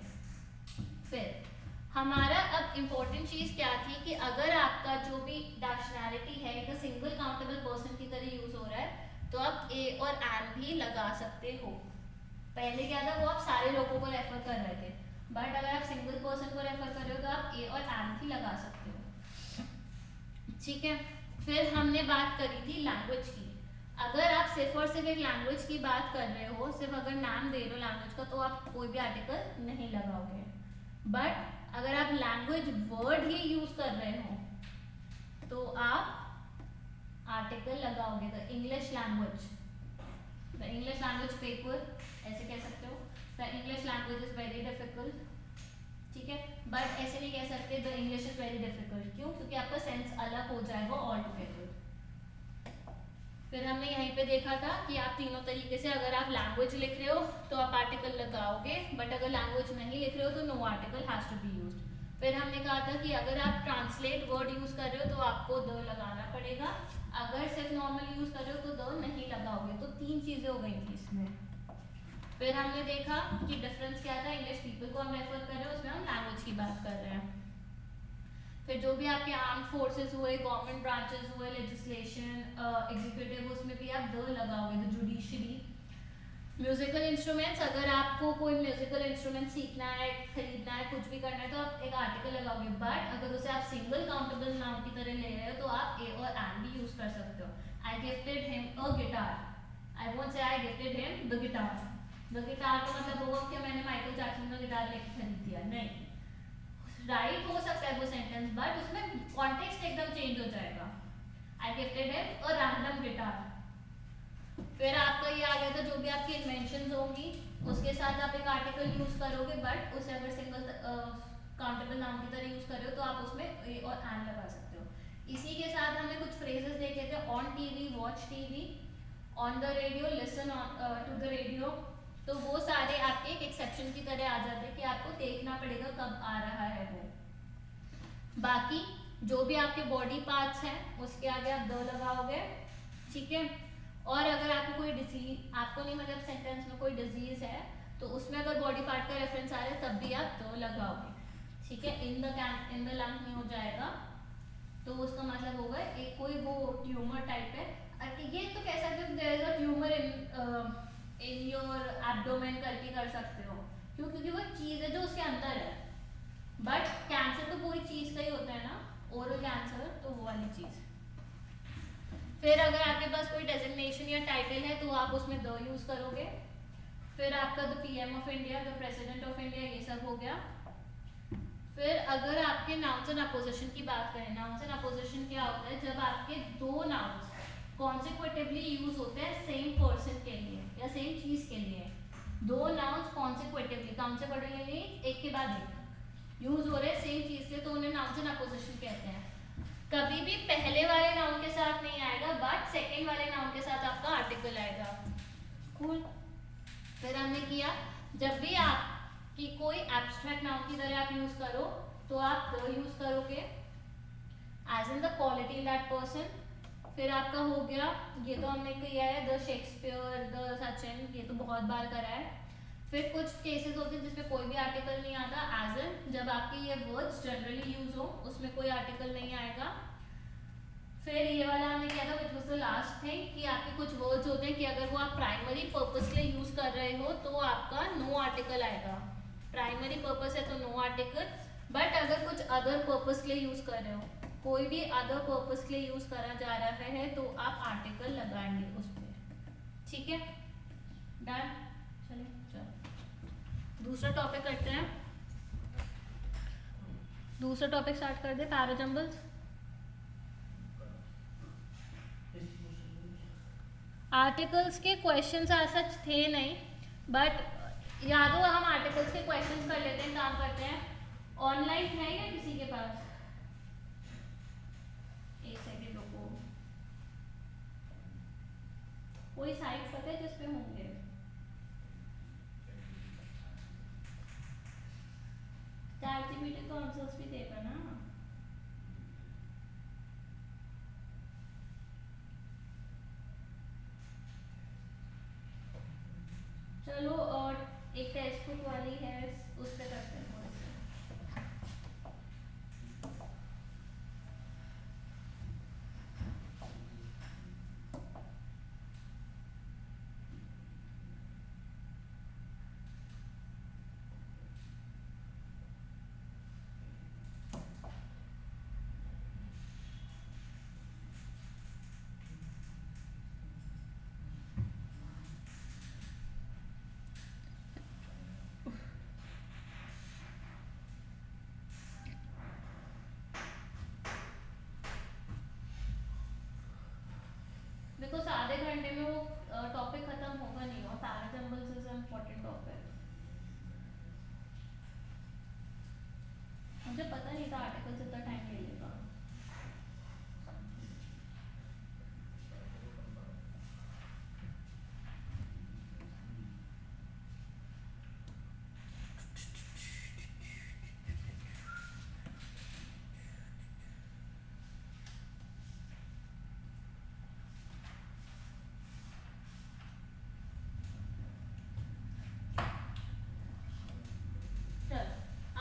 फिर हमारा अब इम्पोर्टेंट चीज क्या थी कि अगर आपका जो भी नेशनैलिटी है एक सिंगल काउंटेबल पर्सन की तरह यूज हो रहा है, तो आप ए और एन भी लगा सकते हो। पहले क्या था, वो आप सारे लोगों को रेफर कर रहे थे, बट अगर आप सिंगल पर्सन को रेफर कर रहे हो तो आप ए और एन भी लगा सकते हो, ठीक है। फिर हमने बात करी थी लैंग्वेज की। अगर आप सिर्फ और सिर्फ एक लैंग्वेज की बात कर रहे हो, सिर्फ अगर नाम दे रहे हो लैंग्वेज का, तो आप कोई भी आर्टिकल नहीं लगाओगे। बट अगर आप लैंग्वेज वर्ड ही यूज कर रहे हो तो आप आर्टिकल लगाओगे। The English language, the English language paper, ऐसे कह सकते हो। The English language is very difficult, ठीक है, बट ऐसे नहीं कह सकते the English is very difficult. क्यों? क्योंकि आपका सेंस अलग हो जाएगा ऑल टुगेदर। फिर हमने यहीं पे देखा था कि आप तीनों तरीके से, अगर आप लैंग्वेज लिख रहे हो तो आप आर्टिकल लगाओगे, बट अगर लैंग्वेज नहीं लिख रहे हो तो no article has to be used. फिर हमने कहा था कि अगर आप ट्रांसलेट वर्ड यूज कर रहे हो तो आपको द लगाना पड़ेगा, अगर सिर्फ नॉर्मल यूज कर रहे हो तो द नहीं लगाओगे। तो तीन चीजें हो गई थी इसमें। फिर हमने देखा कि डिफरेंस क्या था, इंग्लिश पीपल को हम रेफर कर रहे हैं, उसमें हम लैंग्वेज की बात कर रहे हैं। फिर जो भी आपके आर्म फोर्सेस हुए, गवर्नमेंट ब्रांचेस हुए, लेजिस्लेशन, एग्जीक्यूटिव, उसमें भी आप द लगाओगे, द जुडिशरी। म्यूजिकल इंस्ट्रूमेंट्स, अगर आपको कोई म्यूजिकल इंस्ट्रूमेंट सीखना है, खरीदना है, कुछ भी करना है तो आप एक आर्टिकल लगाओगे। बट अगर उसे आप सिंगल काउंटेबल नाउन की तरह ले रहे हो तो आप ए और एन भी यूज कर सकते हो। I gifted him a guitar, I won't say I gifted him the guitar, the guitar का मतलब होगा कि मैंने माइकल जैक्सन का गिटार लेके खरीद दिया, नहीं। राइट हो सकता है वो सेंटेंस, बट उसमें कॉन्टेक्स्ट एकदम चेंज हो जाएगा। I gifted him a random guitar. फिर आपका ये आ गया था जो भी आपकी इन्वेंशंस होंगी उसके साथ आप एक आर्टिकल यूज करोगे, बट उसे अगर सिंगल काउंटेबल नाउन की तरह यूज कर रहे हो तो आप उसमें ए और एन लगा सकते हो। इसी के साथ हमने कुछ फ्रेजेस देखे थे, on TV, watch TV, on the radio, listen to the radio. तो वो सारे आपके एक एक्सेप्शन की तरह आ जाते हैं कि आपको देखना पड़ेगा कब आ रहा है वो। बाकी जो भी आपके बॉडी पार्ट्स हैं उसके आगे आप द लगाओगे, ठीक है। और अगर आपको कोई डिजीज, आपको नहीं मतलब सेंटेंस में कोई डिजीज है तो उसमें अगर बॉडी पार्ट का रेफरेंस आ रहा है तब भी आप द लगाओगे, ठीक है। इन द लंग नहीं हो जाएगा तो उसका मतलब होगा एक कोई वो ट्यूमर टाइप है। ये तो कह सकते हो there is a tumour in your abdomen करके कर सकते हो, क्यों? क्योंकि वो चीज है जो उसके अंदर है। बट कैंसर तो पूरी चीज का ही होता है ना, ओरल कैंसर, तो वो वाली चीज। फिर अगर आपके पास कोई डेजिग्नेशन या टाइटल है तो आप उसमें द यूज करोगे। फिर आपका the PM of India, the president of India, ये सब हो गया। फिर अगर आपके नाउन्स एंड अपोजिशन की बात करें, नाउन्स एंड अपोजिशन क्या होता है? जब आपके दो नाउन्स कॉन्सिक्वेटिवली यूज होते हैं सेम पर्सन के लिए या सेम चीज के लिए। दो नाउन्स कॉन्सिक्वेटिवली, कॉन्सिक्वेटिवली एक के बाद एक यूज हो रहे हैं सेम चीज के, तो उन्हें नाउन्स एंड अपोजिशन कहते हैं। कभी भी पहले वाले नाउन के साथ नहीं आएगा, बट सेकेंड वाले नाउन के साथ आपका आर्टिकल आएगा। कूल। फिर हमने किया जब भी आप कि कोई एब्स्ट्रैक्ट नाउन की तरह आप यूज करो तो आप द यूज करोगे as in the quality in that person. फिर आपका हो गया, ये तो हमने किया है, द शेक्सपियर, द सचिन, ये तो बहुत बार करा है। फिर कुछ केसेस होते हैं जिसमें कोई भी आर्टिकल नहीं आता, एज इन जब आपके ये वर्ड्स जनरली यूज हो उसमें कोई आर्टिकल नहीं आएगा। फिर ये वाला हमने किया था which was the last thing कि आपके कुछ वर्ड्स होते हैं कि अगर वो आप प्राइमरी पर्पस के लिए यूज कर रहे हो तो आपका नो आर्टिकल आएगा। प्राइमरी पर्पस है तो नो आर्टिकल, बट अगर कुछ अदर पर्पस के लिए यूज कर रहे हो, कोई भी अदर पर्पस के लिए यूज करा जा रहा है तो आप आर्टिकल लगाएंगे उस पर, ठीक है। डन। चलिए चलो दूसरा टॉपिक करते हैं। दूसरा टॉपिक स्टार्ट कर दे, पैराजम्बल्स। आर्टिकल्स के क्वेश्चंस आज सच थे नहीं, बट याद हो हम आर्टिकल्स के क्वेश्चंस कर लेते हैं, काम करते हैं। ऑनलाइन है या किसी के पास? एक सेकेंड रुको, कोई साइट पता है जिस पे होंगे? चैटजीपीटी तो आंसर्स भी देगा ना। चलो और एक टेक्स्ट बुक वाली है उस पे करते हैं थोड़ा सा। बिकॉज आधे घंटे में वो टॉपिक खत्म होगा नहीं, और पैराजम्बल्स इज इम्पोर्टेंट टॉपिक। मुझे पता नहीं था आर्टिकल से इतना टाइम ले लेगा।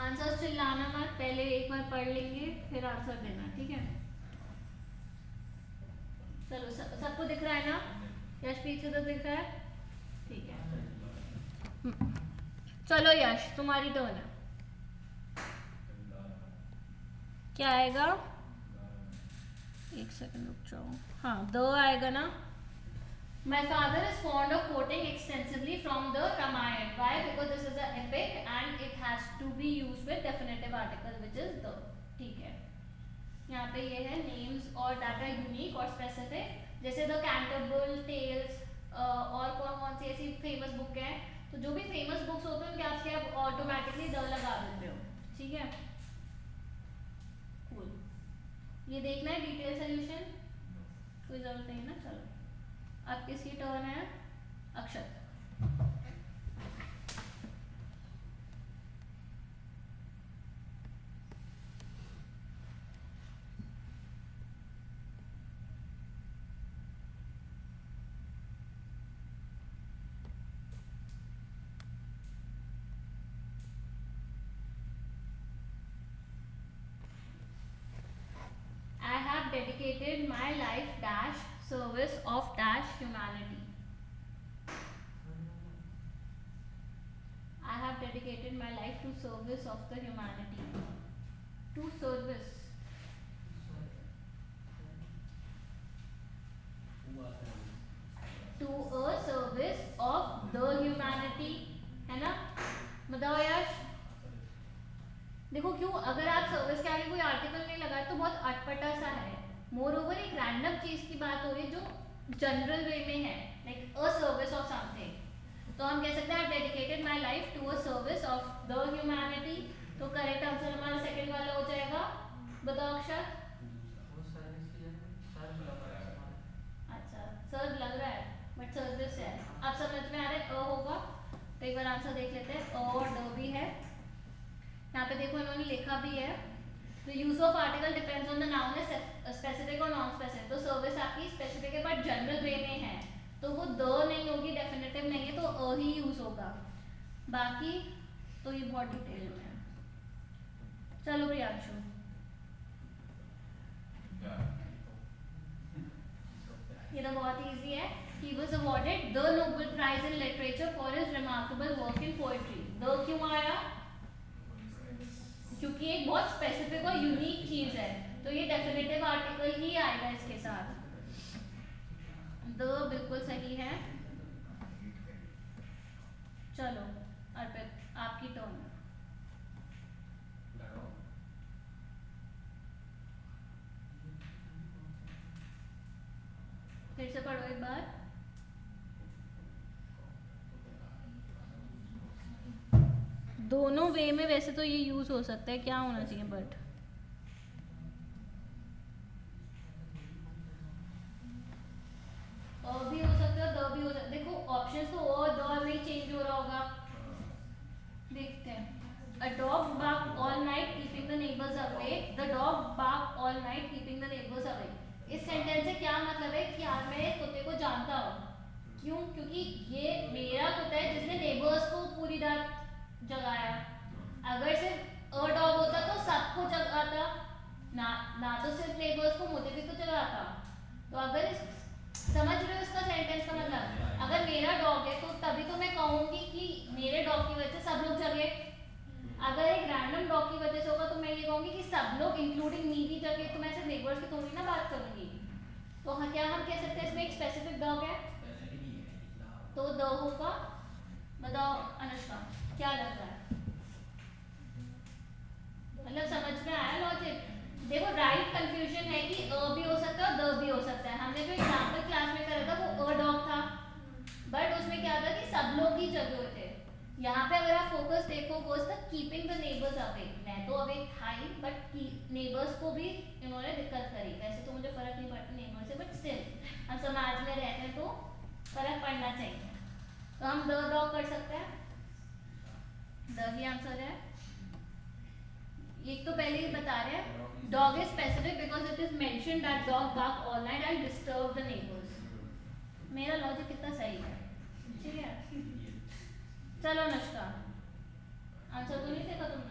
आंसर चिल्लाना मत, पहले एक बार पढ़ लेंगे फिर आंसर देना, ठीक है। चलो सबको दिख रहा है ना? यश पीछे तो दिख रहा है, ठीक है। चलो यश तुम्हारी टर्न है। क्या आएगा? एक सेकंड रुक जाओ। हाँ द आएगा ना, My father is fond of quoting extensively from the Ramayana. Why? Because this is an epic and it has to be used with definitive article which is the. ठीक है, यहाँ पे ये है नेम्स और डाटा यूनिक और specific, जैसे the कैंटरबुल tales और कौन कौन सी ऐसी फेमस बुक है, तो जो भी फेमस बुक्स होते हैं उनके आगे आप ऑटोमेटिकली द लगा देते हो, ठीक है। कूल, ये देखना है डिटेल सोल्यूशन, कोई जरूरत नहीं ना। चलो अब किसकी टर्न है? अक्षत। I have dedicated my life dash service of dash humanity. I have dedicated my life to service of the humanity. To service. To a service of the humanity, है ना? बताओ यश। देखो क्यों, अगर आप सर्विस के आगे कोई आर्टिकल नहीं लगाए तो बहुत अटपटा सा है। मोर ओवर एक रैंडम चीज की बात हो रही है जो जनरल वे में है, like a service of something, तो हम कह सकते हैं I dedicated my life to a service of the humanity. तो करेक्ट आंसर हमारा सेकंड वाला हो जाएगा। बताओ अक्षर। अच्छा सर लग रहा है बट सर्विस है, अब समझ में आ रहा है अ होगा, तो एक बार आंसर देख लेते हैं। अ और ड भी है, यहाँ पे देखो इन्होंने लिखा भी है the use of article depends on the noun is specific और नॉन स्पेसिफिक। तो सर्विस आपकी स्पेसिफिक है बट जनरल वे में है, तो वो द नहीं होगी, डेफिनेटिव नहीं है, तो अ ही यूज होगा। बाकी तो ये बहुत डिटेल में है। चलो प्रियांशु। ये तो बहुत इजी है। He was awarded the Nobel Prize in Literature for his remarkable work in poetry. The क्यों आया? क्योंकि एक बहुत स्पेसिफिक और यूनिक चीज है, तो ये डेफिनेटिव आर्टिकल ही आएगा इसके साथ। द बिल्कुल सही है। चलो अर्पित आपकी टर्न। फिर से पढ़ो एक बार। दोनों वे में वैसे तो ये यूज हो सकता है, क्या होना चाहिए बट भी हो सकता है, द भी हो सकता है। देखो ऑप्शंस तो और द में चेंज हो रहा होगा, देखते हैं। A dog barked all night keeping the neighbors awake. The dog barked all night keeping the neighbors awake. इस सेंटेंस से क्या मतलब है कि यार मैं कुत्ते को जानता हूँ, क्यों? क्योंकि ये मेरा कुत्ता है जिसने नेबर्स को पूरी रात जगाया। अगर सिर्फ अ डॉग होता तो सबको जगाता ना, ना तो सिर्फ नेबर्स को, मुझे भी तो जगाता। तो अगर समझ रहे हो इसका सेंटेंस का मतलब, अगर मेरा डॉग है तो तभी तो मैं कहूंगी कि मेरे डॉग की वजह से सब लोग जगे। अगर एक रैंडम डॉग की वजह से होगा तो मैं ये कहूंगी कि सब लोग इंक्लूडिंग मी भी जगे, तो मैं सिर्फ नेबर्स की थोड़ी ना बात करूंगी। तो हाँ, क्या हम कह सकते हैं इसमें एक स्पेसिफिक डॉग है, तो द होगा। बताओ अनुष्का क्या लग रहा है, मतलब समझ में आया लॉजिक? देखो राइट कंफ्यूजन है कि अ भी हो सकता है और द भी हो सकता है। हमने जो एग्जांपल क्लास में करा था वो अ डॉग था, बट उसमें क्या था कि सब लोग ही जगे हुए थे। यहाँ पे अगर आप फोकस देखो वो था कीपिंग द नेबर्स अवेक। मैं तो अवेक था ही, बट नेबर्स को भी इन्होंने दिक्कत करी। वैसे तो मुझे फर्क नहीं पड़ता नेबर से, बट स्टिल हम समाज में रहते हैं तो फर्क पड़ना चाहिए। तो हम द डॉग कर सकते हैं, द ही आंसर है। एक तो पहले ही बता रहे हैं dog is specific because it is mention that dog bark all night and disturb the neighbours. मेरा लॉजिक कितना सही है, ठीक है। चलो अनुष्का, आंसर तो नहीं देखा तुमने?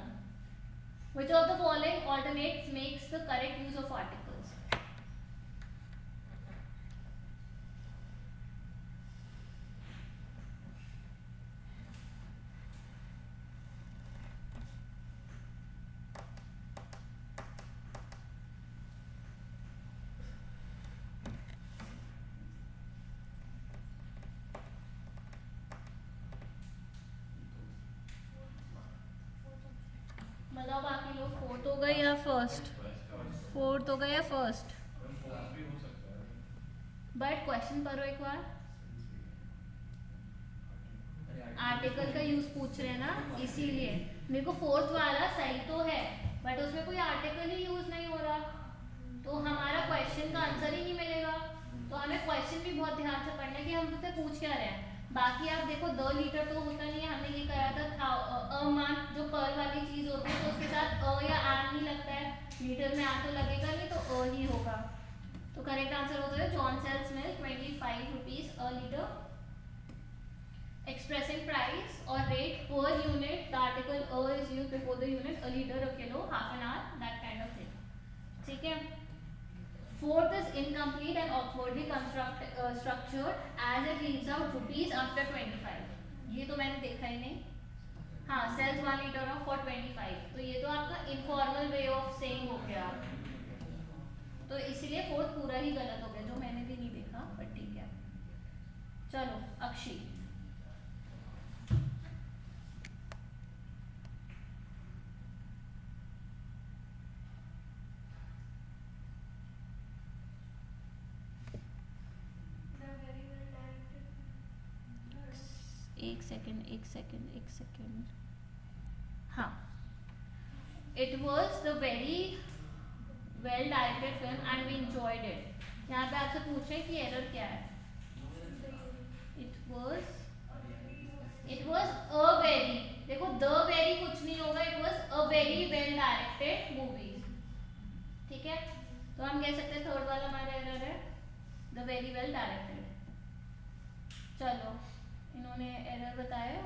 Which of the following alternates makes the correct use of articles? होगा या फर्स्ट? फोर्थ होगा या फर्स्ट? बट क्वेश्चन पढ़ो एक बार। आर्टिकल का यूज पूछ रहे हैं ना, इसीलिए मेरे को फोर्थ वाला सही तो है बट उसमें कोई आर्टिकल ही यूज नहीं हो रहा, तो हमारा क्वेश्चन का आंसर ही नहीं मिलेगा। तो हमें क्वेश्चन भी बहुत ध्यान से पढ़ना है कि हम तुझसे पूछ क्या रहे हैं। बाकी आप देखो 2 लीटर तो होता नहीं है, हमने ये करा था अमान जो पर्ल वाली चीज होती है तो उसके साथ अ या आन नहीं लगता है, लीटर में आ तो लगेगा नहीं, तो अ ही होगा। तो करेक्ट आंसर होता है John sells milk 25 rupees a litre. Expressing price or rate per unit, the article a is used before the unit, a liter, a kilo, half an hour, that kind of thing. ठीक है। Fourth is incomplete and awkwardly structured as it leaves out rupees after 25. ये तो मैंने देखा ही नहीं। हाँ, sells 1 liter of for 25, तो ये तो आपका informal way of saying हो गया, तो इसीलिए फोर्थ पूरा ही गलत हो गया, जो मैंने भी नहीं देखा, बट ठीक है। चलो अक्षी। एक सेकेंड। हाँ, it was the very well directed film and we enjoyed it. यहाँ पे आपसे पूछे कि एरर क्या है। इट वॉज अ वेरी, देखो द वेरी कुछ नहीं होगा, it was a very well directed movie. ठीक है, तो हम कह सकते हैं थर्ड वाला हमारा एरर है, द वेरी वेल डायरेक्टेड। चलो इन्होंने एरर बताया,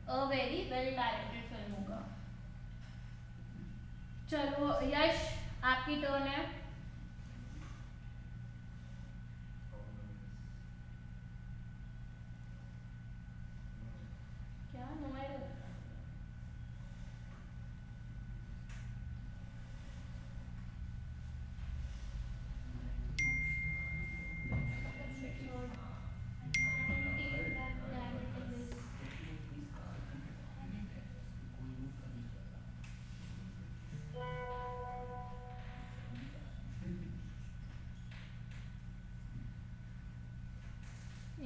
अ वेरी वेल डायरेक्टेड फिल्म होगा। चलो यश आपकी टर्न है। क्या नो एरर?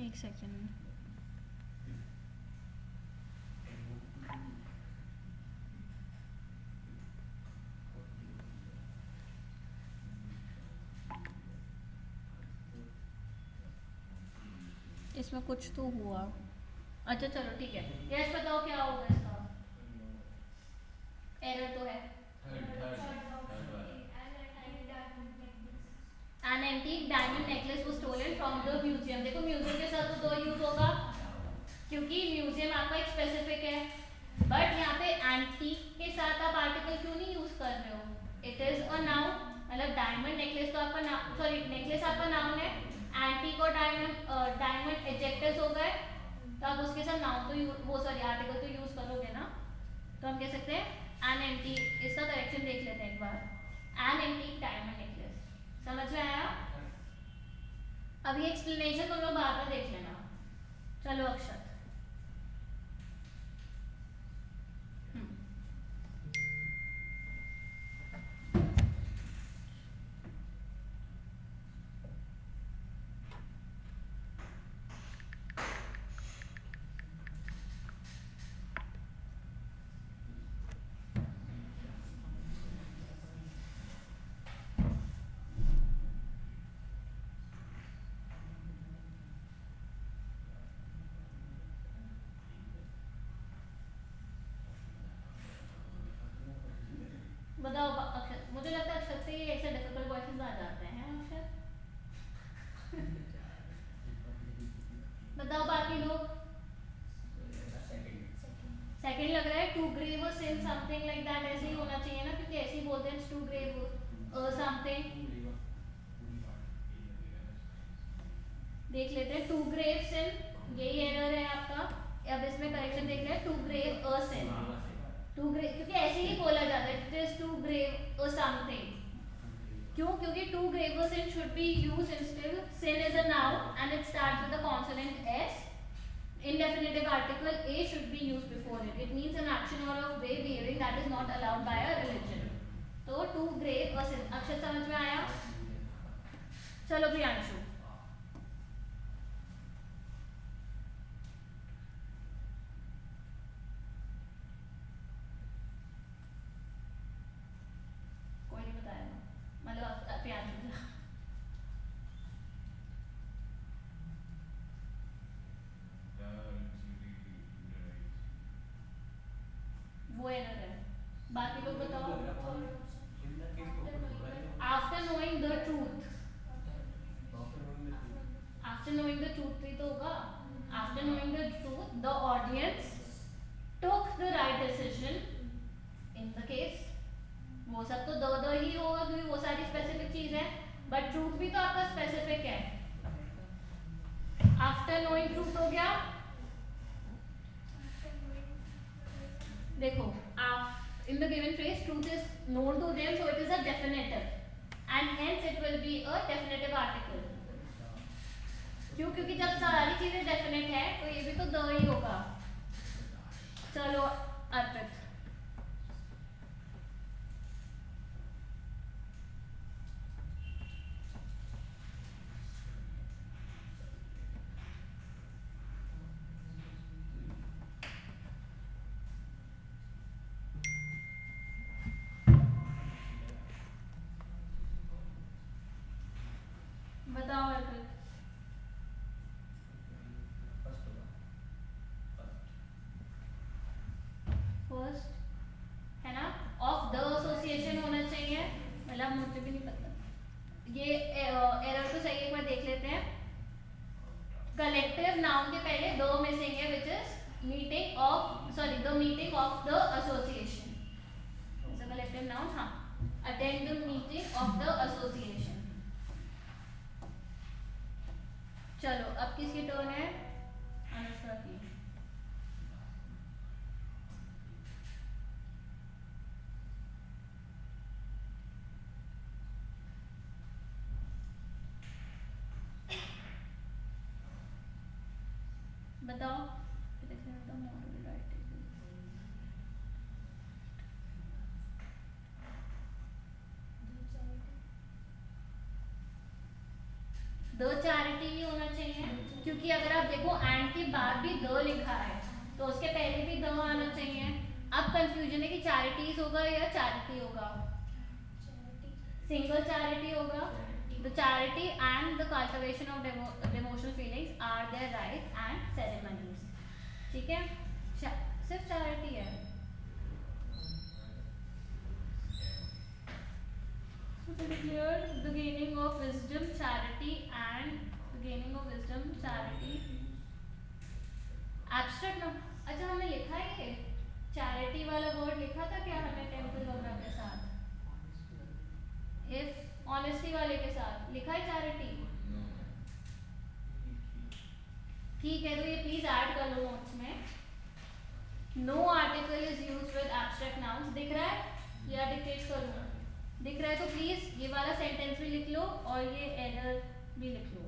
एक सेकेंड। इसमें कुछ तो हुआ। अच्छा चलो ठीक है, यश बताओ क्या होगा इसका। एरर तो है। An antique diamond necklace was stolen from the museum। देखो म्यूजियम के साथ तो 2 यूज होगा, क्योंकि म्यूजियम आपका एक स्पेसिफिक है, बट यहाँ पे एंटीक के साथ आप आर्टिकल क्यों नहीं यूज कर रहे हो? इट इज अ नाउन, मतलब डायमंड नेकलेस तो आपका नाउन, सॉरी नेकलेस आपका नाउन है, एंटीक और डायमंड एडजेक्टिव्स हो गए, तो आप उसके साथ नाउन तो वो सॉरी आर्टिकल तो यूज करोगे ना। तो हम कह सकते हैं एन एंटीक, इसका करेक्शन देख लेते हैं एक बार, एन एंटीक डायमंड नेकलेस। समझ में आया? अभी एक्सप्लेनेशन तुम लोग बाद में देख लेना। चलो अक्षत। बताओ अक्षत, मुझे लगता है अक्षत से ही ऐसे डिफिकल्ट क्वेश्चंस आ जाते हैं अक्षत। बताओ बाकी लोग। सेकंड लग रहा है, to grave sin something like that, ऐसे ही होना चाहिए ना, क्योंकि ऐसे ही बोलते हैं टू ग्रेव समथिंग। देख लेते हैं, टू ग्रेव सिन, यही एरर है आपका। अब इसमें करेक्शन देख रहे हैं, to grave a sin, to grave, क्योंकि ऐसे ही बोला जाता है, it is to grave a something. क्यों? क्योंकि to grave sin should be used instead, sin is a noun and it starts with the consonant S, indefinitive article a should be used before it, it means an action or a way behaving that is not allowed by a religion। तो to grave a सिन। अक्षर समझ में आया? चलो प्रियांशु। कोई नहीं बताएगा, मतलब प्रियांशु था। वो एरर है, बाकी लोग बताओ। After knowing the truth, after knowing the truth भी तो होगा। After knowing the truth the audience took the right decision in the case। वो सब तो द ही होगा क्योंकि वो सारी स्पेसिफिक चीज है, बट ट्रूथ भी तो आपका स्पेसिफिक है। आफ्टर नोइंग ट्रूथ हो गया। देखो in the given phrase truth is known to them, so it is a definitive and hence it will be a definitive article। क्यों? क्योंकि जब सारी चीजें डेफिनेट है तो ये भी तो द ही होगा। चलो अर्पित। बताओ अर्पित। फर्स्ट है ना, ऑफ द एसोसिएशन होना चाहिए, मतलब मुझे भी नहीं पता ये एरर तो सही है, एक बार देख लेते हैं। कलेक्टिव नाउन के पहले द मिसिंग है, which is meeting of, sorry the meeting of the association. Collective noun, हाँ, attend the meeting of the association. चलो अब किसकी टर्न है? अनुष्का की। बताओ। द चैरिटी ही होना चाहिए, क्योंकि अगर आप देखो एंड के बाद भी द लिखा है तो उसके पहले भी द आना चाहिए। अब कंफ्यूजन है कि चैरिटीज होगा या चैरिटी होगा। सिंगल चैरिटी होगा। The charity and the cultivation of devotional feelings are their rite and ceremonies. ठीक है, सिर्फ चैरिटी है। So declared the gaining of wisdom, charity and the gaining of wisdom, charity, abstract ना। अच्छा हमने लिखा है ये चैरिटी वाला वर्ड लिखा था क्या हमने टेम्पल वगैरह के साथ? इफ ऑनेस्टी वाले के साथ लिखा है चैरिटी? ठीक है, तो ये प्लीज ऐड कर लो नोट्स में। No article is used with abstract nouns. दिख रहा है या डिक्टेट करूँ? दिख रहा है तो प्लीज ये वाला सेंटेंस भी लिख लो और ये एरर भी लिख लो।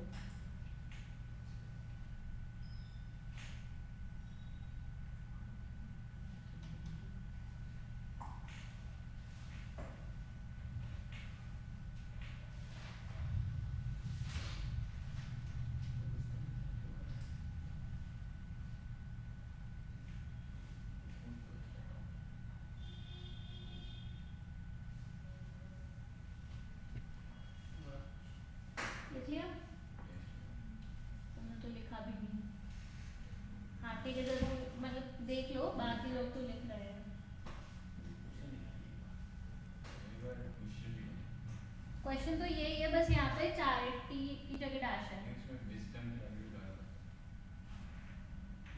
लिखिए, तुमने तो लिखा भी नहीं। हाँ ठीक है, जरूर मतलब देख लो, बाकी लोग तो लिख रहे हैं। क्वेश्चन तो यही है, बस यहाँ पे चैरिटी की जगह डैश है।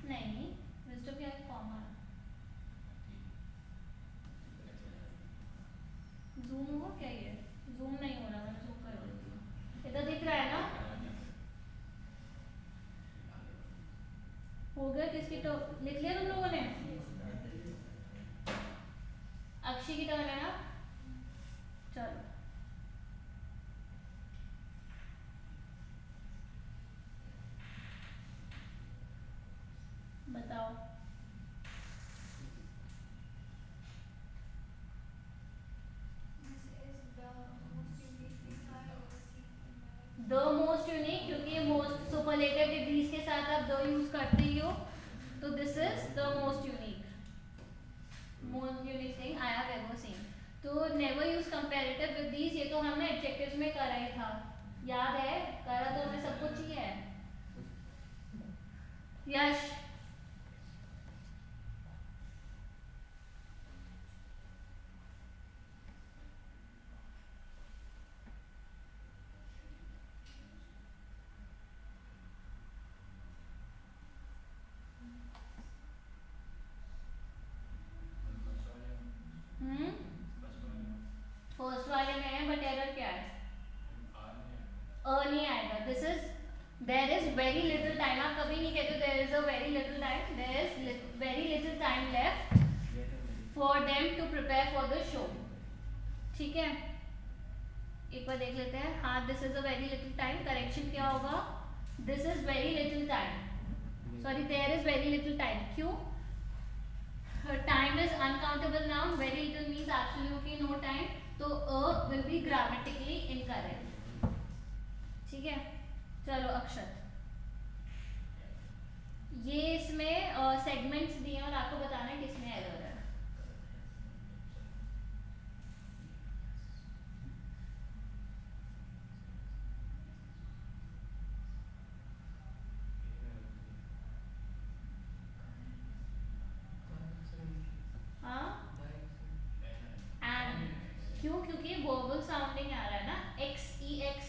नहीं, विजडम क्या है? कॉमा। जूम हुआ क्या? ये जूम नहीं हो रहा, मैंने जूम कर देती हूँ। इधर दिख रहा है ना? हो गया। किसकी तो लिख लिया तुम लोगों ने? अक्षय की टर्न है ना? चलो बताओ। तो this is the most unique thing I have ever seen. तो never use comparative with these, ये तो हमने एडजेक्टिव्स में करा ही था, याद है, करा तो हमें सब कुछ ही है। यश फर्स्ट वाले में है, बट एरर क्या है, नहीं आएगा। This is there is very little time, आप कभी नहीं कहते there is a very little time, there is very little time left for them to prepare for the show. ठीक है, एक बार देख लेते हैं। हाँ, this is a very little time, correction क्या होगा, this is very little time, sorry there is very little time. क्यों, time is uncountable noun, very little means absolutely no time, तो a will be grammatically incorrect. ठीक है, चलो अक्षत, ये इसमें segments दिए और आपको बताना है किसमें एरर है। क्यों, क्योंकि वर्बल साउंडिंग आ रहा है ना, एक्स ई एक्स,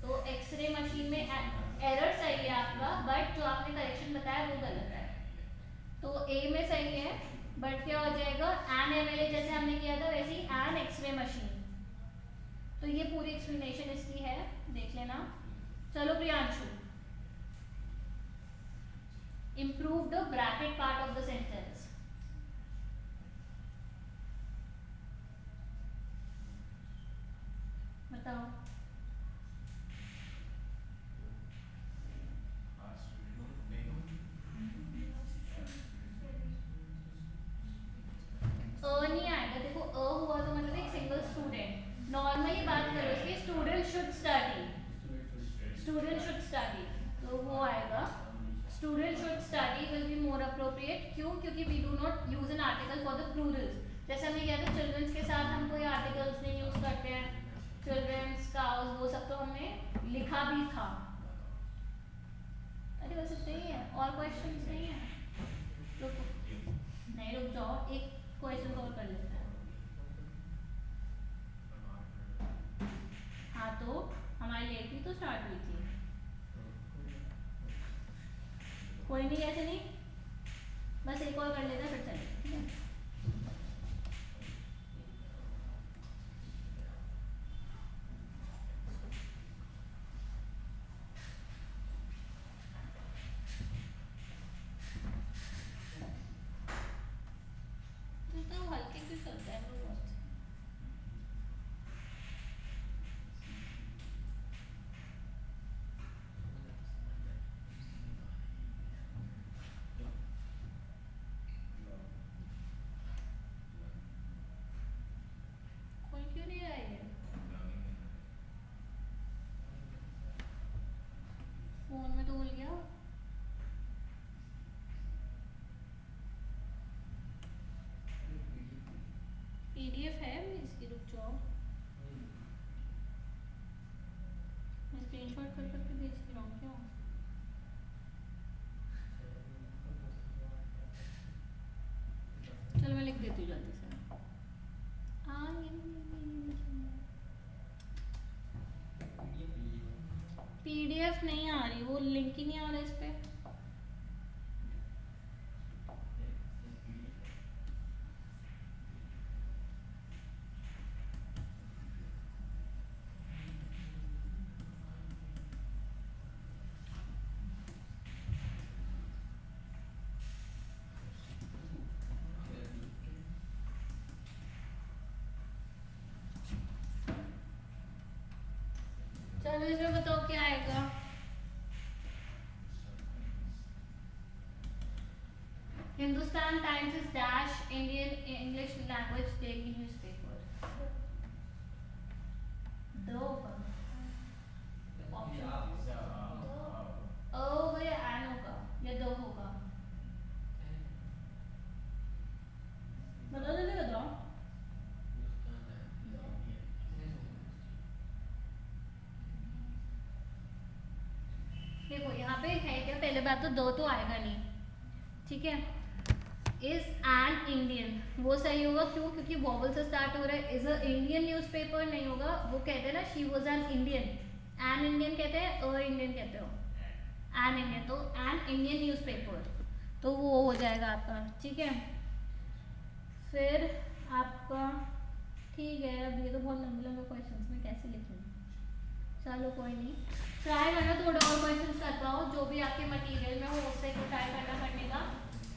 तो एक्सरे मशीन में एरर सही है आपका, बट जो आपने करेक्शन बताया वो गलत है। तो ए में सही है, बट क्या हो जाएगा, एन एमएलए जैसे हमने किया था वैसे ही एन एक्सरे मशीन। तो ये पूरी एक्सप्लेनेशन इसकी है, देख लेना। चलो Priyanshu, improve the bracket part of the sentence। बताओ। नहीं आएगा, देखो हुआ तो मतलब एक सिंगल स्टूडेंट, नॉर्मली बात करो इसकी, student should study, student should study, तो वो आएगा, student should study will be more appropriate. क्यों, क्योंकि we do not use an article for the plurals, जैसे हमने किया था चिल्ड्रंस के साथ हम कोई आर्टिकल्स नहीं यूज करते हैं, चिल्ड्रंस काउस वो सब तो हमने लिखा भी था। अरे वैसे सही है, और क्वेश्चंस नहीं है, रुको, नहीं रुक जाओ, एक क्वेश्चन और कर लेते हैं। हाँ, तो हमारी लेट भी तो स्टार्ट हुई थी, कोई नहीं, ऐसे नहीं, बस एक और कर लेते हैं फिर चलें, ठीक है। तो हल्के क्यों चलता है वो बहुत। कोई क्यों नहीं रहा है, फोन में तो भूल गया। पीडीएफ है इसकी, रुक जाओ, मैं स्क्रीनशॉट कर करके भेज रहा हूँ, क्यों। चलो मैं लिख देती हूँ जल्दी से। पीडीएफ नहीं आ रही, वो लिंक ही नहीं आ रहा इस पे। चलो इसमें बताओ क्या आएगा। Hindustan times is dash Indian English language daily newspaper. दो ऑप्शन, ओ या एन होगा, या दो होगा। पहले बात तो दो तो आएगा नहीं, ठीक है। इज एन इंडियन, वो सही होगा, क्यों? क्योंकि वॉवल से स्टार्ट हो रहा है। इज अ इंडियन न्यूज़पेपर नहीं होगा, वो कहते हैं ना she was an Indian, an Indian कहते हैं, अ इंडियन कहते हो, एन इंडियन, तो एन इंडियन न्यूज़पेपर, तो वो हो जाएगा आपका, ठीक है। फिर आपका, ठीक है, अब ये तो बहुत लंबे लंबे क्वेश्चन में कैसे लिखूँ, चलो कोई नहीं, ट्राई करना थोड़े और क्वेश्चन कर पाओ, जो भी आपके मटेरियल में हो उससे ट्राई करना करने का।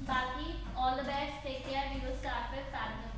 बाकी all the best, take care, we will start with parallel.